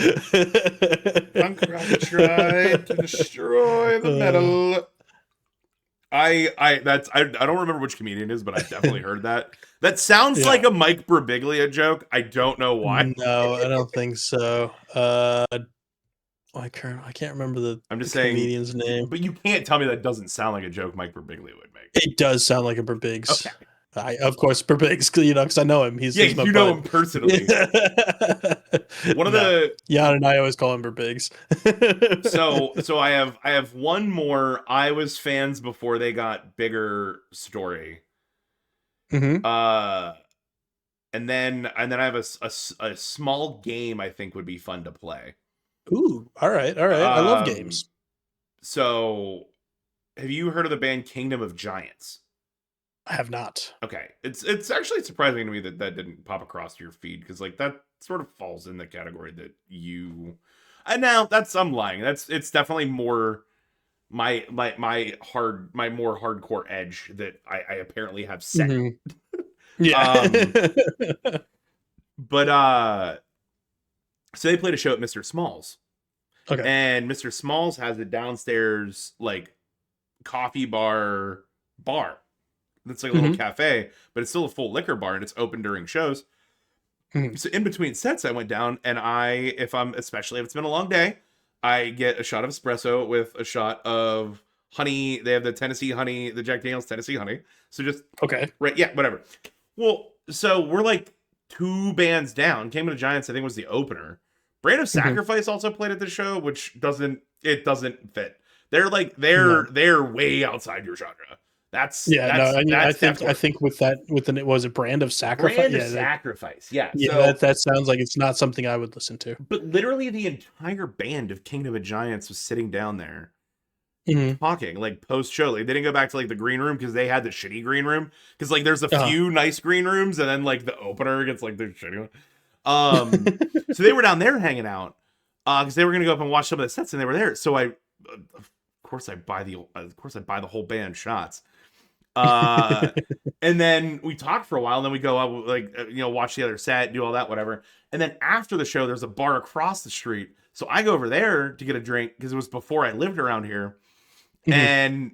Punk rock tried to destroy the Uh, metal. I don't remember which comedian it is, but I've definitely heard that. That sounds like yeah. a Mike Birbiglia joke. I don't know why. No, I don't think so. I can't remember I'm the just saying, comedian's name. but you can't tell me that doesn't sound like a joke Mike Birbiglia would make. It does sound like a Birbigs. Okay. I of course Burbigs, because I know him. Yeah, He's my you know bud. him personally. One of No, the Jan and I always call him Burbigs. so I have one more I was fans before they got bigger story. Hmm. Uh and then I have a small game I think would be fun to play. Ooh, all right, all right. I love Um games. so have you heard of the band Kingdom of Giants? I have not. Okay, it's actually surprising to me that that didn't pop across your feed because like that sort of falls in the category that you. And now that's I'm lying. It's definitely more my more hardcore edge that I apparently have set. Hmm. Yeah. Um, but so they played a show at Mr. Smalls, Okay. and Mr. Smalls has a downstairs like coffee bar. It's like a little Hmm. cafe, but it's still a full liquor bar and it's open during shows. Hmm. So in between sets, I went down and if I'm, especially if it's been a long day, I get a shot of espresso with a shot of honey. They have the Tennessee honey, the Jack Daniels Tennessee honey. So just, Okay. right. Yeah, whatever. Well, so we're like two bands down. Came to Giants, I think was the opener. Brand of Hmm. Sacrifice also played at the show, which doesn't fit. They're like, No. they're way outside your genre. That's, Yeah. No. that's, I that's think deathcore. with that was it Brand of Sacrifice? Brand of Yeah. Sacrifice. Yeah. Yeah. So That sounds like it's not something I would listen to. but literally the entire band of Kingdom of Giants was sitting down there Hmm. talking like post show. Like they didn't go back to like the green room because they had the shitty green room. Because like there's a Uh-huh. few nice green rooms and then like the opener gets like the shitty one. So they were down there hanging out because they were gonna go up and watch some of the sets and they were there. So of course I buy the whole band shots. Uh, and then we talk for a while, and then we go out, like, watch the other set, do all that, whatever. And then after the show, there's a bar across the street. So I go over there to get a drink because it was before I lived around here. Hmm. And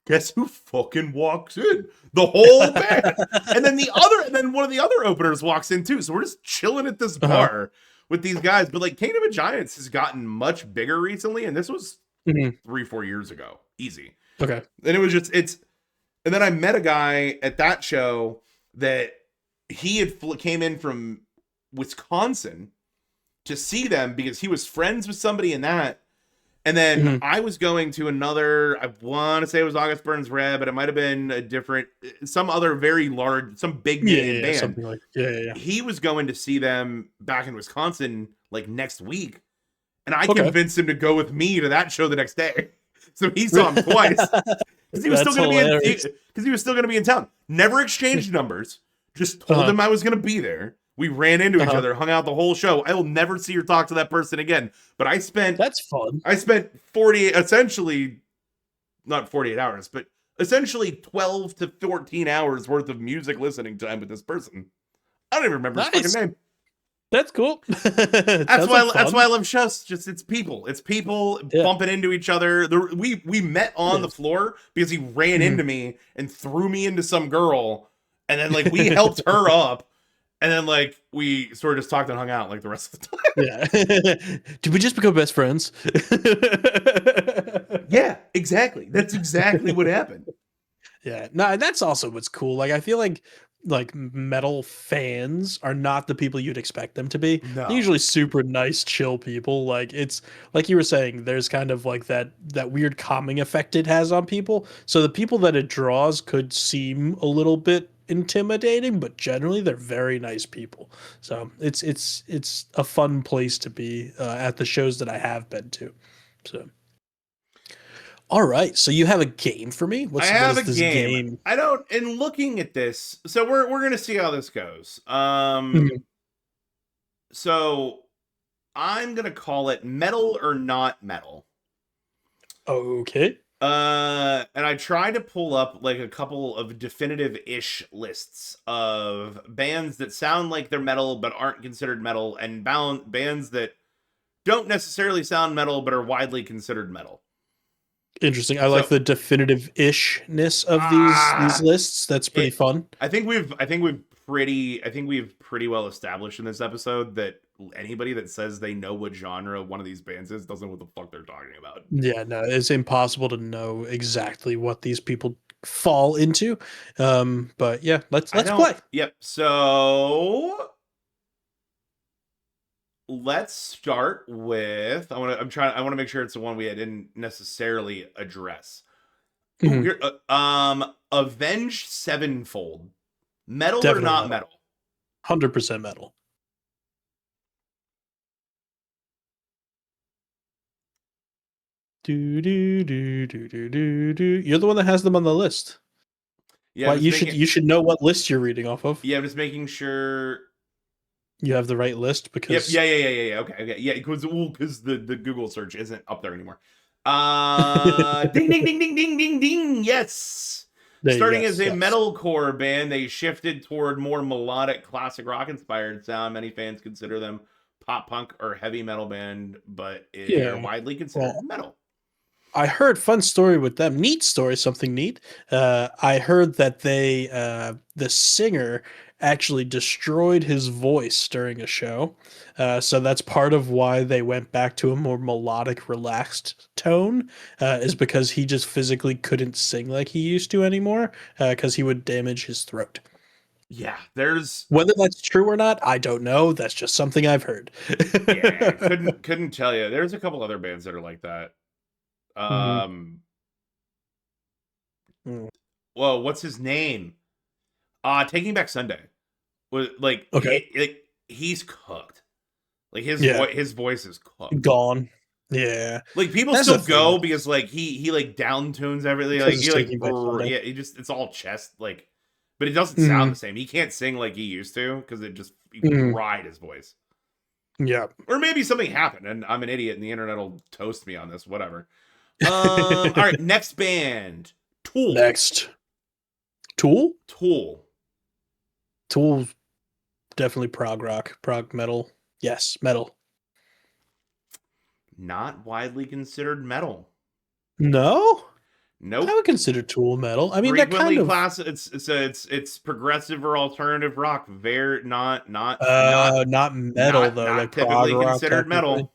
guess who fucking walks in? The whole band. And then one of the other openers walks in too. So we're just chilling at this Uh-huh. bar with these guys. But like Kingdom of Giants has gotten much bigger recently, and this was Hmm. 3-4 years ago. Easy. Okay. And it was just it's and then I met a guy at that show that he came in from Wisconsin to see them because he was friends with somebody in that. And then Hmm. I was going to another, I want to say it was August Burns Red, but it might have been a different, some other very large, some big Yeah. name Yeah. band. Something like yeah. He was going to see them back in Wisconsin like next week. And I Okay. convinced him to go with me to that show the next day. So he saw him twice because he was still That's going to be in hilarious. because he was still going to be in town. Never exchanged numbers. Just told Uh-huh. him I was going to be there. We ran into each Uh-huh. other, hung out the whole show. I will never see or talk to that person again. But That's fun. I spent 40 essentially not 48 hours, but essentially 12 to 14 hours worth of music listening time with this person. I don't even remember his fucking Nice. name. That's cool. That's Sounds why like that's fun. why I love shows. Just it's people. It's people Yeah. bumping into each other. We met on the Yes. floor because he ran Mhm. into me and threw me into some girl, and then like we helped her up, and then like we sort of just talked and hung out like the rest of the time. Yeah. Did we just become best friends? Yeah, exactly. That's exactly what happened. Yeah. No, that's also what's cool. Like I feel like metal fans are not the people you'd expect them to be. They're No. usually super nice, chill people. Like it's like you were saying, there's kind of like that weird calming effect it has on people. So the people that it draws could seem a little bit intimidating, but generally they're very nice people. So it's a fun place to be at the shows that I have been to. So all right, so you have a game for me. I What have a is this game. game? I don't in looking at this, so we're gonna see how this goes. Mhm. So I'm gonna call it metal or not metal. Okay. And I tried to pull up like a couple of definitive-ish lists of bands that sound like they're metal but aren't considered metal, and bands that don't necessarily sound metal but are widely considered metal. Interesting. I like So, the definitive ishness of these ah, lists. That's pretty it. fun. I think we've pretty well established in this episode that anybody that says they know what genre one of these bands is doesn't know what the fuck they're talking about. Yeah, no, it's impossible to know exactly what these people fall into. But yeah, I let's don't. play. Yep. So let's start with. I want to make sure it's the one we didn't necessarily address. Oh, Mhm. here. Avenged Sevenfold. Metal or Definitely not metal. metal? 100% metal. Do do do do do do do. You're the one that has them on the list. Yeah, I'm Why just making. you should know what list you're reading off of. Yeah, I'm just making sure. You have the right list Yep. because Yeah. Okay. Okay. Yeah, because the Google search isn't up there anymore. Ding ding ding ding ding ding ding. Yes. Starting as yes, a yes. metalcore band, they shifted toward more melodic classic rock inspired sound. Many fans consider them pop punk or heavy metal band, but they are Yeah. widely considered Well, metal. I heard fun story with them. Neat story, something neat. I heard that the singer actually destroyed his voice during a show. So that's part of why they went back to a more melodic, relaxed tone, is because he just physically couldn't sing like he used to anymore, because he would damage his throat. Yeah, there's Whether that's true or not, I don't know. That's just something I've heard. yeah, couldn't tell you. There's a couple other bands that are like that. Mhm. Um, Mm. whoa, what's his name? Taking Back Sunday. Was like Okay. he's cooked. Like Yeah. his voice is cooked. Gone. Yeah. Like people That's still the thing go because like he like downtunes everything. Like because it's he like Taking Back Sunday. yeah, he just it's all chest like, but it doesn't sound the Mhm. same. He can't sing like he used to because it just he Mhm. fried his voice. Yeah. Or maybe something happened and I'm an idiot and the internet will toast me on this. Whatever. All right, next band, Tool. Next. Tool? Tool. Tool, definitely prog rock, prog metal. Yes, metal. Not widely considered metal. No? I Nope. would consider Tool metal. I mean, they're Frequently kind of class it's progressive or alternative rock. Very not not metal though, like not prog typically rock considered technically. metal.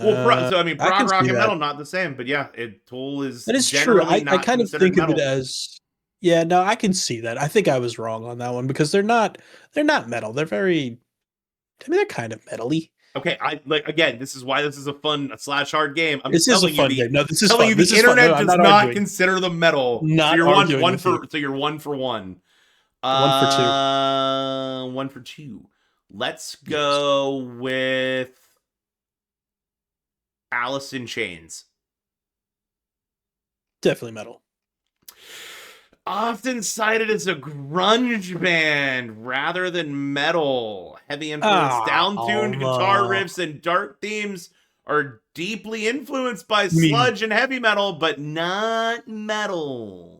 Well, so I mean, I prog can rock see and that. metal not the same, but yeah, Tool is That is true. generally I not kind of considered think of it metal. as yeah, no, I can see that. I think I was wrong on that one because they're not metal. They're very I mean they're kind of metally. Okay, I like again. This is why this is a fun slash hard game. I'm This is a telling you fun game. No, this is telling fun. you This the is fun. No, internet I'm does not not arguing. consider them metal. So Not you're arguing with you. one for one. One for two. One for two. Let's Yes. go with Alice in Chains. Definitely metal. Often cited as a grunge band rather than metal. Heavy influence, Oh, down-tuned guitar riffs, and dark themes are deeply influenced by I mean, sludge and heavy metal, but not metal.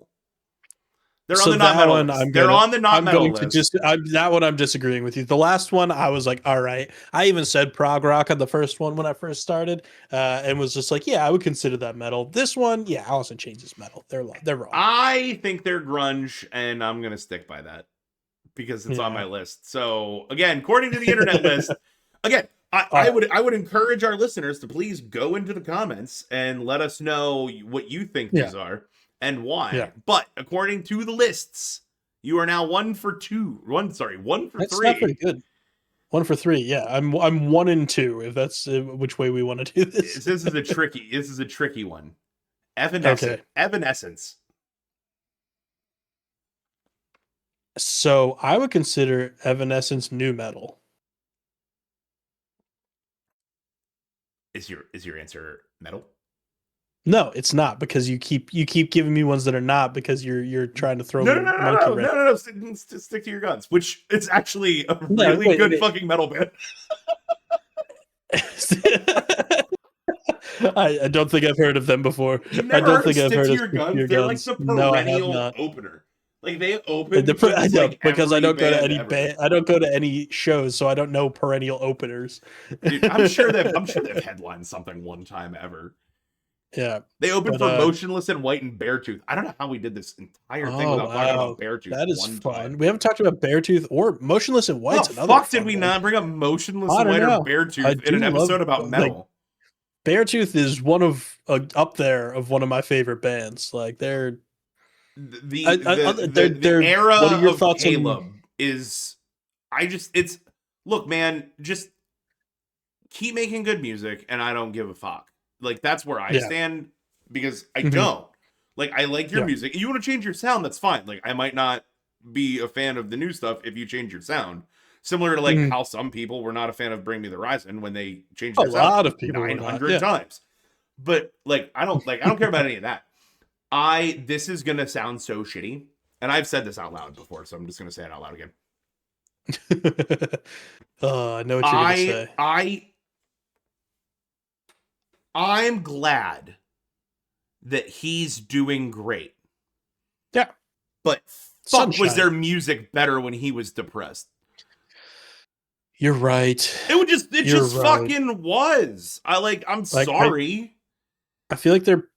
They're on so the not that metal one list. They're on the not I'm metal going to list. just that one I'm disagreeing with you. The last one I was like, all right. I even said prog rock on the first one when I first started, and was just like, yeah, I would consider that metal. This one, yeah, Alice in Chains is metal. They're wrong. I think they're grunge, and I'm gonna stick by that because it's on my Yeah. list. So again, according to the internet list, again, All right. I would encourage our listeners to please go into the comments and let us know what you think Yeah. these are and Yeah. why. But according to the lists, you are now one for two. One for That's not very three. good. One for three. Yeah, I'm one and two. If that's which way we want to do this. This is a tricky one. Okay. Evanescence. So I would consider Evanescence new metal. Is your answer metal? No, it's not because you keep giving me ones that are not because you're trying to throw me a monkey wrench. No. Stick to your guns. Which it's actually a No, really wait, good wait. fucking metal band. I don't think I've heard of them before. You've I never don't heard of think I've Stick heard to of Your Stick to Guns? Your They're like Guns. the No, I have perennial not. opener. Like they open for I just know like because I every don't go to band any ever. band. I don't go to any shows, so I don't know perennial openers. Dude, I'm sure they've headlined something one time ever. Yeah, They opened but for Motionless in White and Beartooth. I don't know how we did this entire thing oh without talking about wow, Beartooth that is one fun. time. We haven't talked about Beartooth or Motionless in How White's the another fuck did fun we one. not bring up Motionless I in don't White or know. I Beartooth in do an love episode about like metal? Beartooth is one of up there of one of my favorite bands. Like the they're. What are era your of thoughts on? Caleb is, I just, it's, look, man, just keep making good music and I don't give a fuck. Like, that's where I Yeah. stand, because I Hmm. don't. Like, I like your Yeah. music. You want to change your sound, that's fine. Like, I might not be a fan of the new stuff if you change your sound. Similar to like Hmm. how some people were not a fan of Bring Me the Horizon when they changed A their sound lot of people were not. 900 Yeah. times. But like, I don't care about any of that. This is gonna sound so shitty, and I've said this out loud before, so I'm just gonna say it out loud again. I know what you're gonna I say. I I'm glad that he's doing great, Yeah. but fuck, was Sunshine. their music better when he was depressed? You're right. It You're just right. fucking was. I'm Like I sorry. I feel like their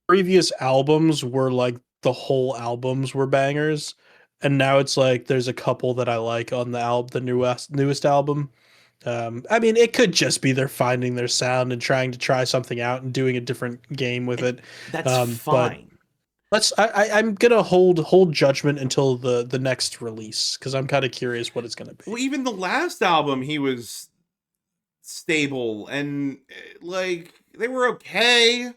previous albums were like the whole albums were bangers, and now it's like there's a couple that I like on the newest album. I mean, it could just be they're finding their sound and trying to try something out and doing a different game with it. That's But fine. I'm gonna hold judgment until the next release because I'm kind of curious what it's gonna be. Well, even the last album, he was stable and like they were okay.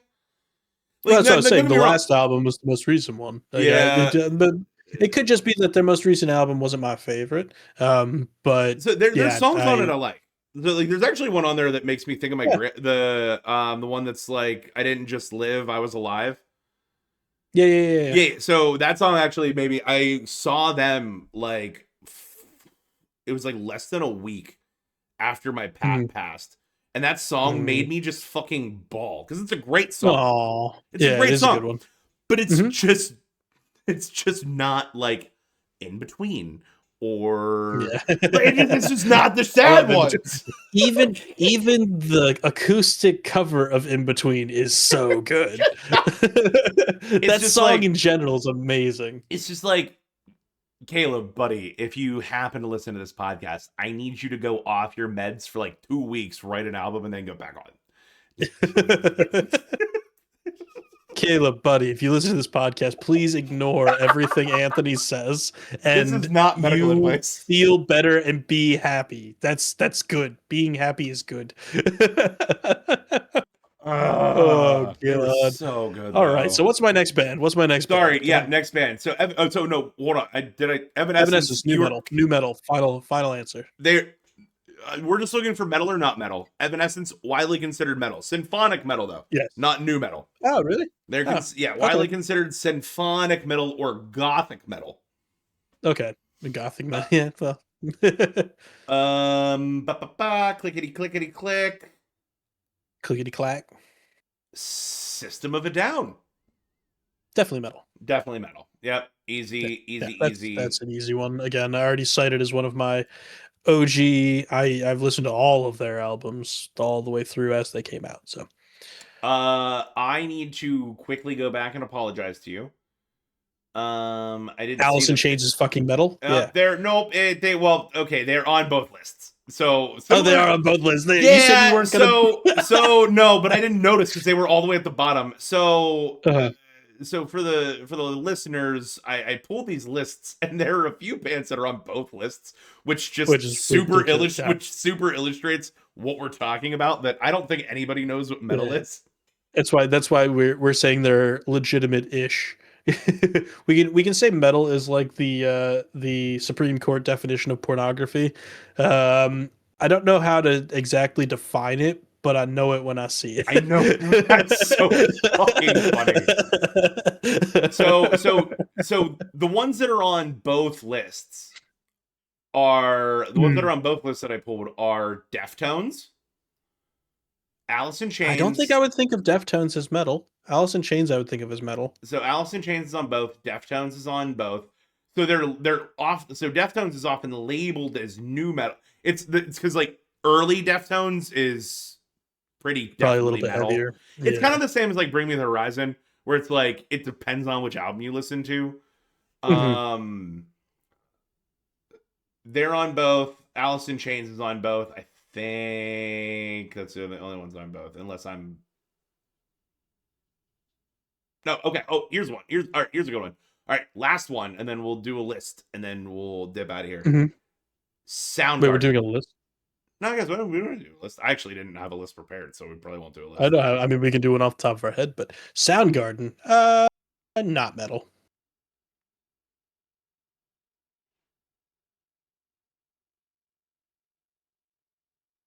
Well, Like, that's what I was don't saying. get The me wrong. last album was the most recent one. Yeah. But it could just be that their most recent album wasn't my favorite. But So there's yeah, songs on it I like. So, like, there's actually one on there that makes me think of my yeah, the one that's like, I didn't just live, I was alive. yeah. Yeah, so that song actually, maybe I saw them like it was like less than a week after my Mm-hmm. pat passed, and that song made me just fucking bawl because it's a great song. Oh, It's a yeah, it great is a good song, one. but Hmm. it's just not like In Between, or Yeah. it's just not the Oh, sad ones. even the acoustic cover of In Between is so good. It's That just song like in general is amazing. it's just like Caleb, buddy, if you happen to listen to this podcast, I need you to go off your meds for like 2 weeks, write an album, and then go back on. Caleb, buddy, if you listen to this podcast, please ignore everything Anthony says This is and not medical you advice. feel better and be happy. That's good. Being happy is good. Oh They were god. so good All right. though. So what's my next band? What's my next Sorry, band? Come yeah, on. next band. So, so no, hold on. Evanescence. Evanescence, new metal. New metal. Final answer. They we're just looking for metal or not metal. Evanescence, widely considered metal, symphonic metal though, Yes. not new metal. Oh, really? They're Oh, yeah, okay. widely considered symphonic metal or gothic metal. Okay. The gothic Uh, metal. Yeah, well. clickety clickety click. Clickety clack. System of a Down. Definitely metal. Definitely metal. Yep. Yeah, Easy, yeah, easy, that's easy. that's an easy one. Again, I already cited as one of my OG. I've listened to all of their albums all the way through as they came out. So I need to quickly go back and apologize to you. I didn't see Alice in the Chains is fucking metal. Yeah. they're nope, they well, okay, they're on both lists. So Oh, they similar are to on both lists. You said you yeah, weren't gonna. so no, but I didn't notice because they were all the way at the bottom. So Uh-huh. so for the listeners, I pulled these lists, and there are a few bands that are on both lists, which Which just is ridiculous. Yeah. which super illustrates what we're talking about. That I don't think anybody knows what metal Yeah. is. That's why we're saying they're legitimate ish. We can say metal is like the Supreme Court definition of pornography. Um, I don't know how to exactly define it, but I know it when I see I know that's so fucking funny. So the ones that are on both lists are the ones that Hmm. are on both lists that I pulled are Deftones, Alice in I don't think I Chains. would think of Deftones as metal. Alice in Chains I would think of as metal. So Alice in Chains is on both. Deftones is on both. So they're off. So Deftones is often labeled as new metal. It's because like early Deftones is pretty Probably a little definitely bit metal. heavier. It's kind Yeah. of the same as like Bring Me the Horizon, where it's like it depends on which album you listen to. Hmm. Um, they're on both. Alice in Chains is on both. I think that's the only ones on both, unless I'm no. Okay. Oh, here's one. Here's all right. Here's a good one. All right, last one, and then we'll do a list, and then we'll dip out of here. Mhm. Wait, we're doing Soundgarden. a list. No, guys, we don't do a list. I actually didn't have a list prepared, so we probably won't do a I list. know. I mean, we can do one off the top of our head, but Soundgarden, not metal.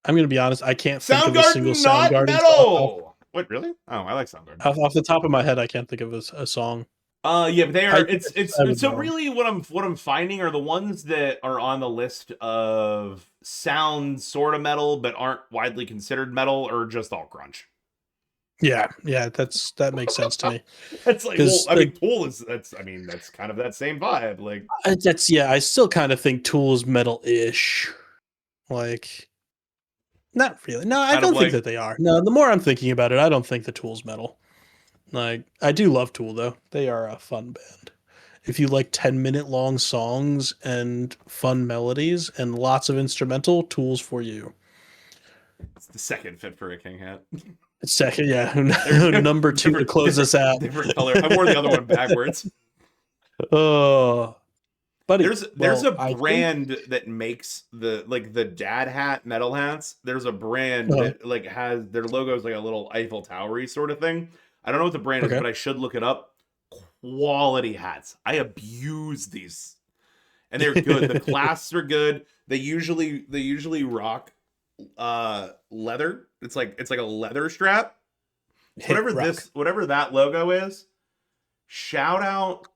I'm gonna be honest. I can't think of a single Soundgarden, not Soundgarden song metal. What, really? Oh, I like Soundgarden. off the top of my head. I can't think of a song. Yeah, but they I are. think It's I would so know. really what I'm finding are the ones that are on the list of sound sort of metal but aren't widely considered metal, or just all grunge. Yeah, yeah, that makes sense to me It's like, well, because I mean, like Tool is that's. I mean, that's kind of that same vibe. Like, that's yeah. I still kind of think Tool is metal-ish. Like, not really. No, I kind of don't think like that they are. No, the more I'm thinking about it, I don't think the Tool's metal. Like, I do love Tool though. They are a fun band. If you like 10-minute long songs and fun melodies and lots of instrumental, Tool's for you. it's the second fit for a king hat. Second, yeah, There's number two to close us out. different color. I wore the other one backwards. Oh, buddy. There's a Well, I think. brand that makes the dad hat metal hats. There's a brand Uh, that like has their logo is like a little Eiffel Towery sort of thing. I don't know what the brand is, okay. but I should look it up. Quality hats. I abuse these, and they're good. The clasps are good. They usually rock leather. It's like a leather strap. So Hit rock. whatever that logo is, shout out.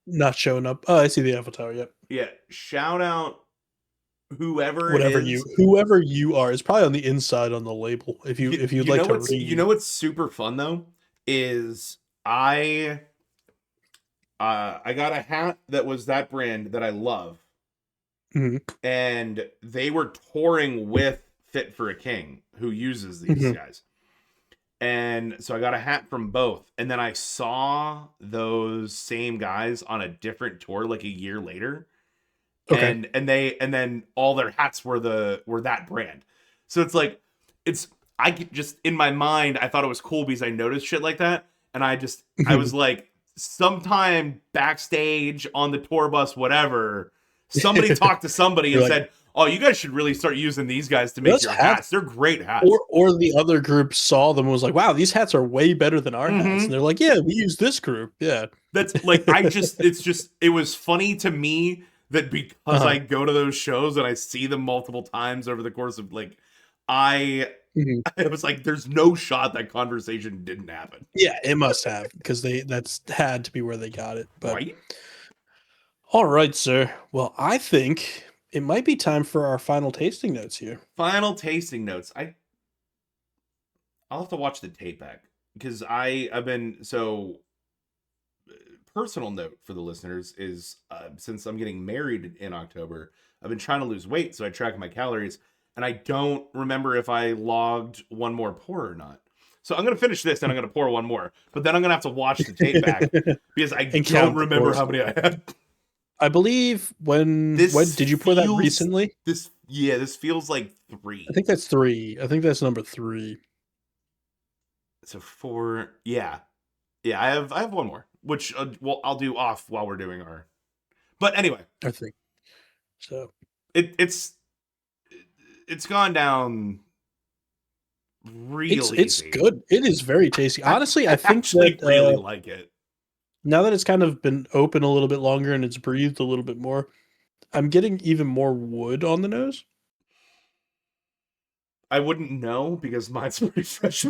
Not showing up. Oh, I see the avatar. Yep. Yeah, shout out whoever it is. Whoever you are is probably on the inside on the label. If you'd You like know to what's read. super fun though is I got a hat that was that brand that I love, Mhm, and they were touring with Fit for a King, who uses these mhm. guys. And so I got a hat from both, and then I saw those same guys on a different tour like a year later, Okay. and then all their hats were that brand. So it's like it's I could just in my mind I thought it was cool because I noticed shit like that, and I Mhm. was like, sometime backstage on the tour bus, whatever, somebody talked to somebody You're and like, said, "Oh, you guys should really start using these guys to make those your hats, hats. They're great hats." or the other group saw them and was like, wow, these hats are way better than our hats. And Mm-hmm. they're like, yeah, we use this group. Yeah. That's like it was funny to me that because Uh-huh. I go to those shows and I see them multiple times over the course of like I Mhm. I was like, there's no shot that conversation didn't happen. Yeah, it must have because that's had to be where they got it. But Right? all right, sir. Well, I think it might be time for our final tasting notes here. Final tasting notes. I'll have to watch the tape back because I've been so personal note for the listeners is since I'm getting married in October, I've been trying to lose weight, so I track my calories, and I don't remember if I logged one more pour or not. So I'm gonna finish this and I'm gonna pour one more, but then I'm gonna have to watch the tape back because I And don't count the remember pours. how many I had. I believe when This did you pour that feels recently? this feels like I three. think that's three. I think that's number three. So four, yeah, yeah. I have one more, which well I'll do off while we're doing our. But anyway, I think so. it, it's it's gone down real It's easy. good. It is very tasty. Honestly, I I think actually that really like it. now that it's kind of been open a little bit longer and it's breathed a little bit more, I'm getting even more wood on the nose. I wouldn't know because mine's pretty fresh.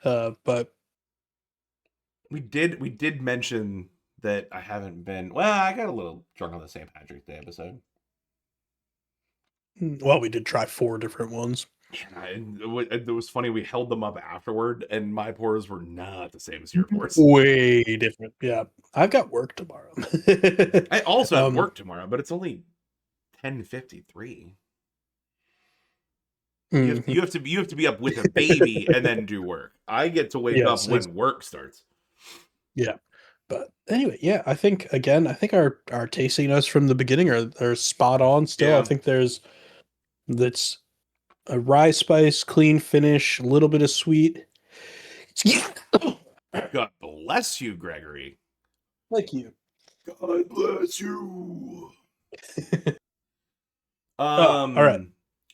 But We did mention that I haven't been. Well, I got a little drunk on the St. Patrick's Day episode. well, we did try four different ones. And it was funny. We held them up afterward, and my pours were not the same as your pours. Way different. Yeah, I've got work tomorrow. I also have um, work tomorrow, but it's only 10:53. mhm. You have to be up with a baby and then do work. I get to wake up Yes, when work starts. yeah. But anyway, yeah, I think again, I think our tasting notes from the beginning are spot on still. I Yeah. think that's a rye spice, clean finish, a little bit of sweet. God bless you, Gregory. Thank you. God bless you. Oh, all right.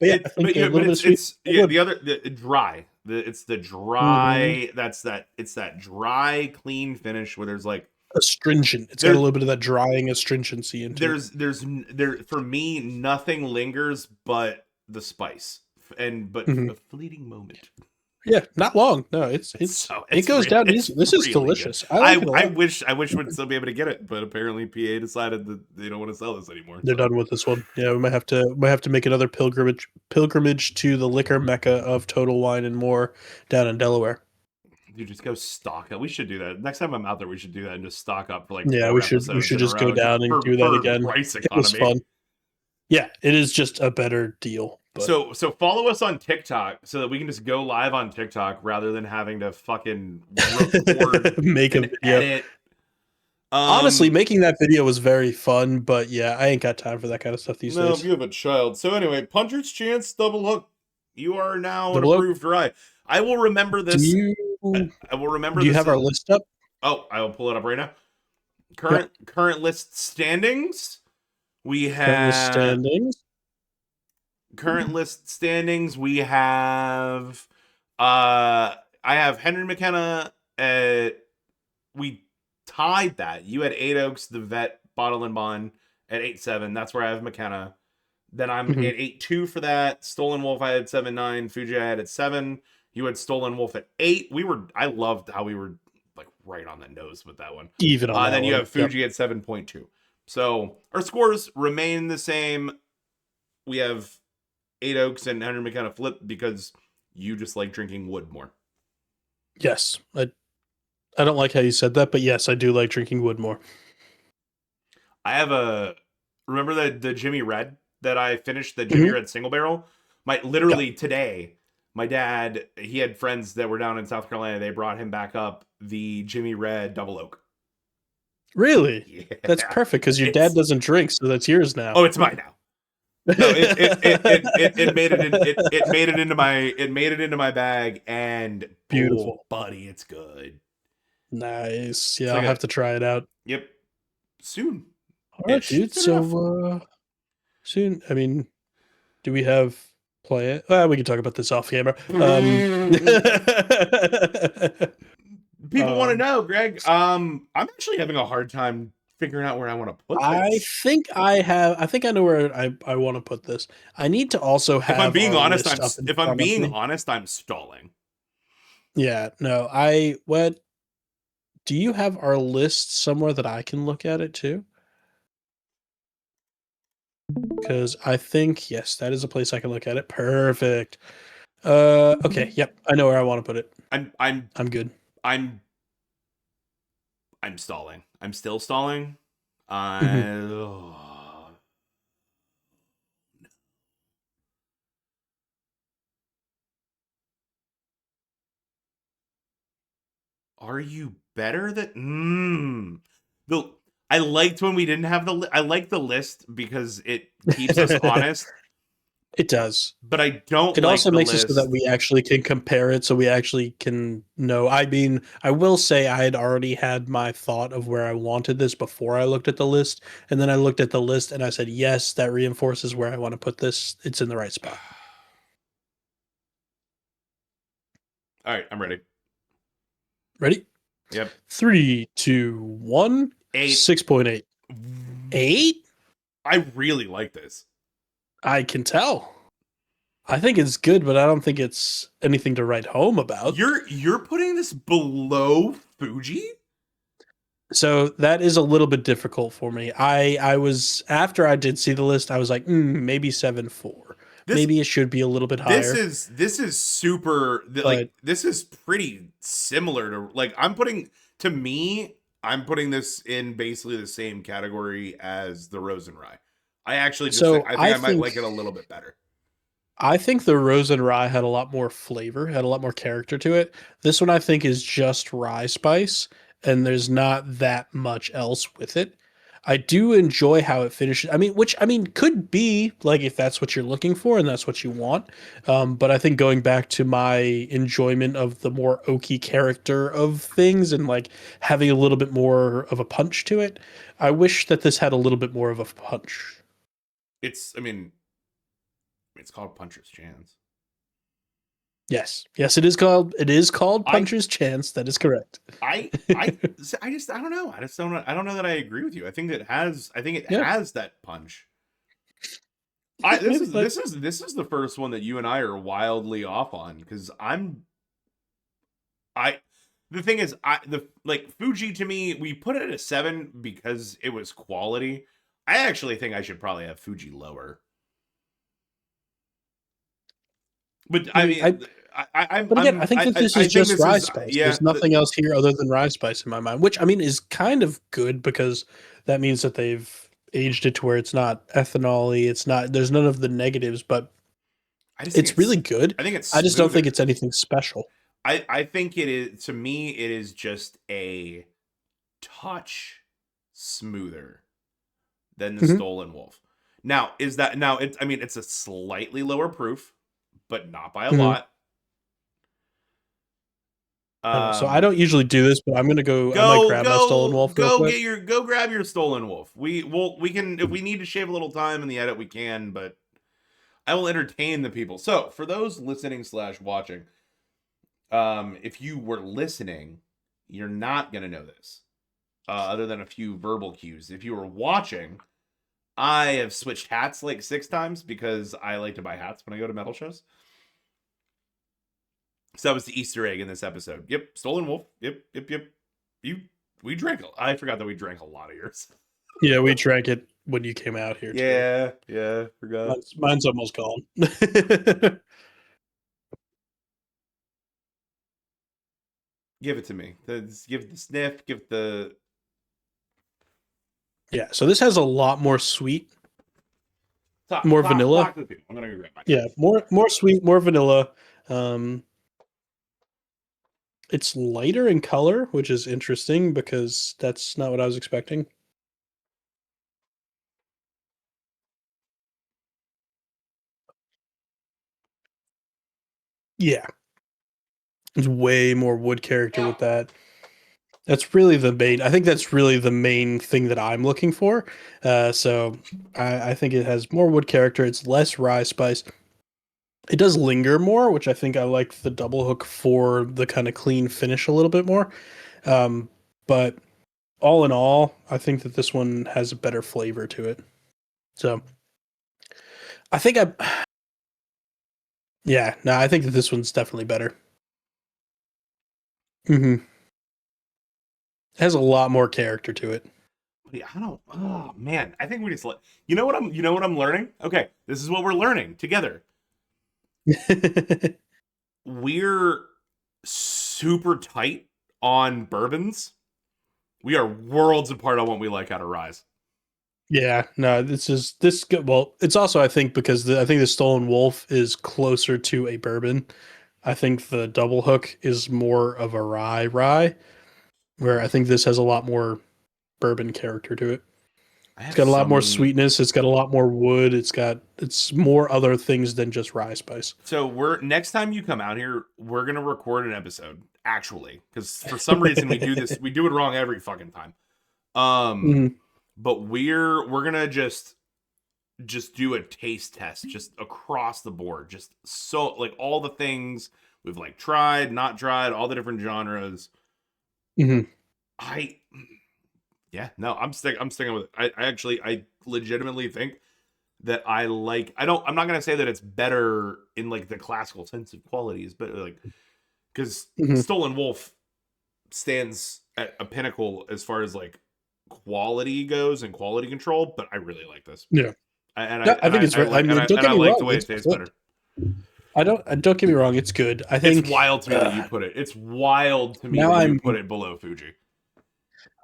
But yeah, I It's think a but little bit of sweet. it's yeah, Wood. the other dry. It's the Mm-hmm. dry. It's that dry, clean finish where there's like Astringent. It's got a there little bit of that drying astringency into it. there for me nothing lingers but the spice but Hmm. a fleeting moment. Yeah, not long. No, So it goes down it's easy. This is really good. delicious. I like it a lot. I wish we'd still be able to get it, but apparently PA decided that they don't want to sell this anymore. They're So done with this one. Yeah, we might have to make another pilgrimage to the liquor mecca of Total Wine and More down in Delaware. you just go stock up. We should do that next time I'm out there. We should do that and just stock up for like Yeah, 4 episodes we should in a just go row, just down and do that for again. price It was economy. fun. Yeah, it is just a better deal. But So follow us on TikTok so that we can just go live on TikTok rather than having to fucking record make a and video. edit. Honestly, making that video was very fun, but yeah, I ain't got time for that kind of stuff these No, days. you have a child. So anyway, Puncher's Chance double hook. You are now an Double oak. approved rye. I will remember Do this. you I will remember do you this. have our list up? Oh, I will pull it up right now. Yep. Current list standings. We Current list have standings. current list standings. We have I have Henry McKenna at we tied that. You had Eight Oaks, the vet, Bottle and Bond at 8-7. That's where I have McKenna. Then I'm Mhm. at 8-2 for that. Stolen Wolf I had 7-9. Fuji I had at 7. You had Stolen Wolf at 8. I loved how we were like right on the nose with that one. Even on that Then you one. have Yep. Fuji at 7.2. So our scores remain the same. We have Eight Oaks and Henry McKenna flip because you just like drinking wood more. Yes. I don't like how you said that, but yes, I do like drinking wood more. I have a remember the Jimmy Red that I finished the Jimmy Mhm. Red single barrel. Yep. Literally today, my dad he had friends that were down in South Carolina. They brought him back up the Jimmy Red double oak. Really? Yeah, That's perfect because your dad doesn't drink, so that's yours now. oh, it's mine now. No, it made it into my bag, and oh, Beautiful. buddy, it's good. Nice. Yeah, It's I'll like have a to try it out. yep, soon All right, ish, dude. soon enough. So soon. I mean, do we have play it? We can talk about this off camera. People want to Um, know, Greg. I'm actually having a hard time figuring out where I want to put I this. think I think I know where I want to put this. I need to also If I'm have being our honest, list up in if I'm front of being me. honest, I'm stalling. Yeah, no, what do you have our list somewhere that I can look at it too? Because I think, yes, that is a place I can look at it. Perfect. Okay, yep, I know where I want to put it. I'm good. I'm I'm stalling. I'm still stalling. Mhm. Uh, are you better than? The I liked when we didn't have I like the list because it keeps us honest. It does. But I don't It like also the makes it so that list. we actually can compare it, so we actually can know. I mean, I will say I had already had my thought of where I wanted this before I looked at the list, and then I looked at the list and I said, yes, that reinforces where I want to put this. It's in the right spot. All right, I'm ready. Ready? Yep. 3, 2, 1. 8. 6.8. 8? I really like this. I can tell. I think it's good, but I don't think it's anything to write home about. You're putting this below Fuji? So that is a little bit difficult for me. I was after I did see the list, I was like, maybe 7.4. Maybe it should be a little bit higher. This is super like this is pretty similar to like I'm putting this in basically the same category as the Rosen Rye. I actually just so I think I might like it a little bit better. I think the Rosen Rye had a lot more flavor, had a lot more character to it. This one I think is just rye spice, and there's not that much else with it. I do enjoy how it finishes. I mean, which I mean could be like if that's what you're looking for and that's what you want. But I think going back to my enjoyment of the more oaky character of things and like having a little bit more of a punch to it, I wish that this had a little bit more of a punch. It's, I mean, it's called Puncher's Chance. Yes, yes, it is called I Puncher's Chance. That is correct. I just I don't know. I don't know that I agree with you. I think it Yeah, has that punch. I yeah, maybe like this is the first one that you and I are wildly off on because I the thing is I the like Fuji to me we put it at a 7 because it was quality. I actually think I should probably have Fuji lower. But I maybe I. mean But again, I think that this I is think just this rye is spice. yeah, There's nothing else here other than rye spice in my mind, which I mean is kind of good because that means that they've aged it to where it's not ethanol-y, it's not there's none of the negatives, but I just think it's really good. I think it's I just don't think smoother. it's anything special. I think it is to me it is just a touch smoother than the Mhm. Stolen Wolf. Now, is that now it's I mean it's a slightly lower proof, but not by a Mhm. lot. I know. So I don't usually do this, but I'm gonna go. I might grab my stolen wolf real quick. Go grab your Stolen Wolf. We can if we need to shave a little time in the edit we can, but I will entertain the people. So, for those listening slash watching, if you were listening, you're not going to know this, other than a few verbal cues. If you were watching, I have switched hats like 6 times because I like to buy hats when I go to metal shows. So that was the Easter egg in this episode. Yep, Stolen Wolf. Yep. You, we drank. I forgot that we drank a lot of yours. Yeah, we drank it when you came out here too. Yeah, forgot. Mine's almost gone. Give it to me. Give it the sniff. Give it the Yeah, so this has a lot more sweet, more vanilla. talk to the people. I'm gonna go grab my Yeah, more sweet, more vanilla. Um, it's lighter in color, which is interesting because that's not what I was expecting. Yeah, there's way more wood character with that. That's really the main. I think that's really the main thing that I'm looking for. So I think it has more wood character. It's less rye spice. It does linger more, which I think I like the double hook for the kind of clean finish a little bit more. But all in all, I think that this one has a better flavor to it. So I think yeah, no, I think that this one's definitely better. Mm-hmm. It has a lot more character to it. I don't. Oh man, I think we just. You know what I'm. You know what I'm learning. Okay, this is what we're learning together. We're super tight on bourbons. We are worlds apart on what we like out of ryes. Yeah, no, this is this. Well, it's also I think because I think the Stolen Wolf is closer to a bourbon. I think the Double Hook is more of a rye, where I think this has a lot more bourbon character to it. I It's have got a so lot more many. sweetness. It's got a lot more wood. It's more other things than just rye spice. So we're next time you come out here, we're gonna record an episode actually, because for some reason we do this. We do it wrong every fucking time. Um, Mhm. but we're gonna just do a taste test just across the board, just so like all the things we've like tried, not tried, all the different genres. Mhm. I yeah, no, I'm sticking with it. I actually I legitimately think that I like I'm not gonna say that it's better in like the classical sense of qualities, but like because Mhm. Stolen Wolf stands at a pinnacle as far as like quality goes and quality control, but I really like this. Yeah. No, I think it's right. I mean, don't And get I me like wrong. the way It's it tastes good. better. Don't get me wrong. It's good. I It's think wild to me that you put it. It's wild to me now that you put it below Fuji.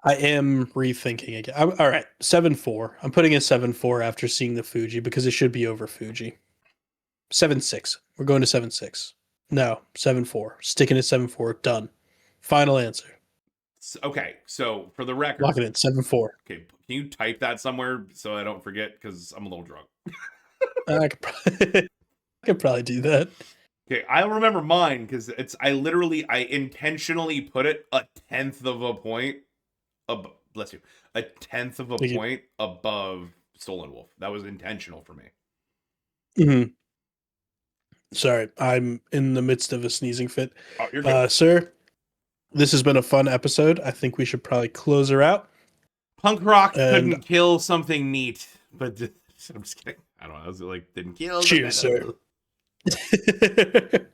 I am rethinking again. All right, 7.4. I'm putting a 7.4 after seeing the Fuji because it should be over Fuji. 7.6. We're going to 7.6. No, 7.4. Sticking at 7.4. Done. Final answer. Okay, so for the record, Lock it in. 7.4. okay, Can you type that somewhere so I don't forget? Because I'm a little drunk. I could probably, I could probably do that. Okay, I remember mine because I intentionally put it a tenth of a point bless you, a tenth of a Thank you. point above Stolen Wolf. That was intentional for me. Mhm. Sorry, I'm in the midst of a sneezing fit. Oh, you're good. Sir, this has been a fun episode. I think we should probably close her out. Punk rock And couldn't kill something neat, but I'm just kidding. I don't know. I was like, didn't kill the cheers, sir. metal.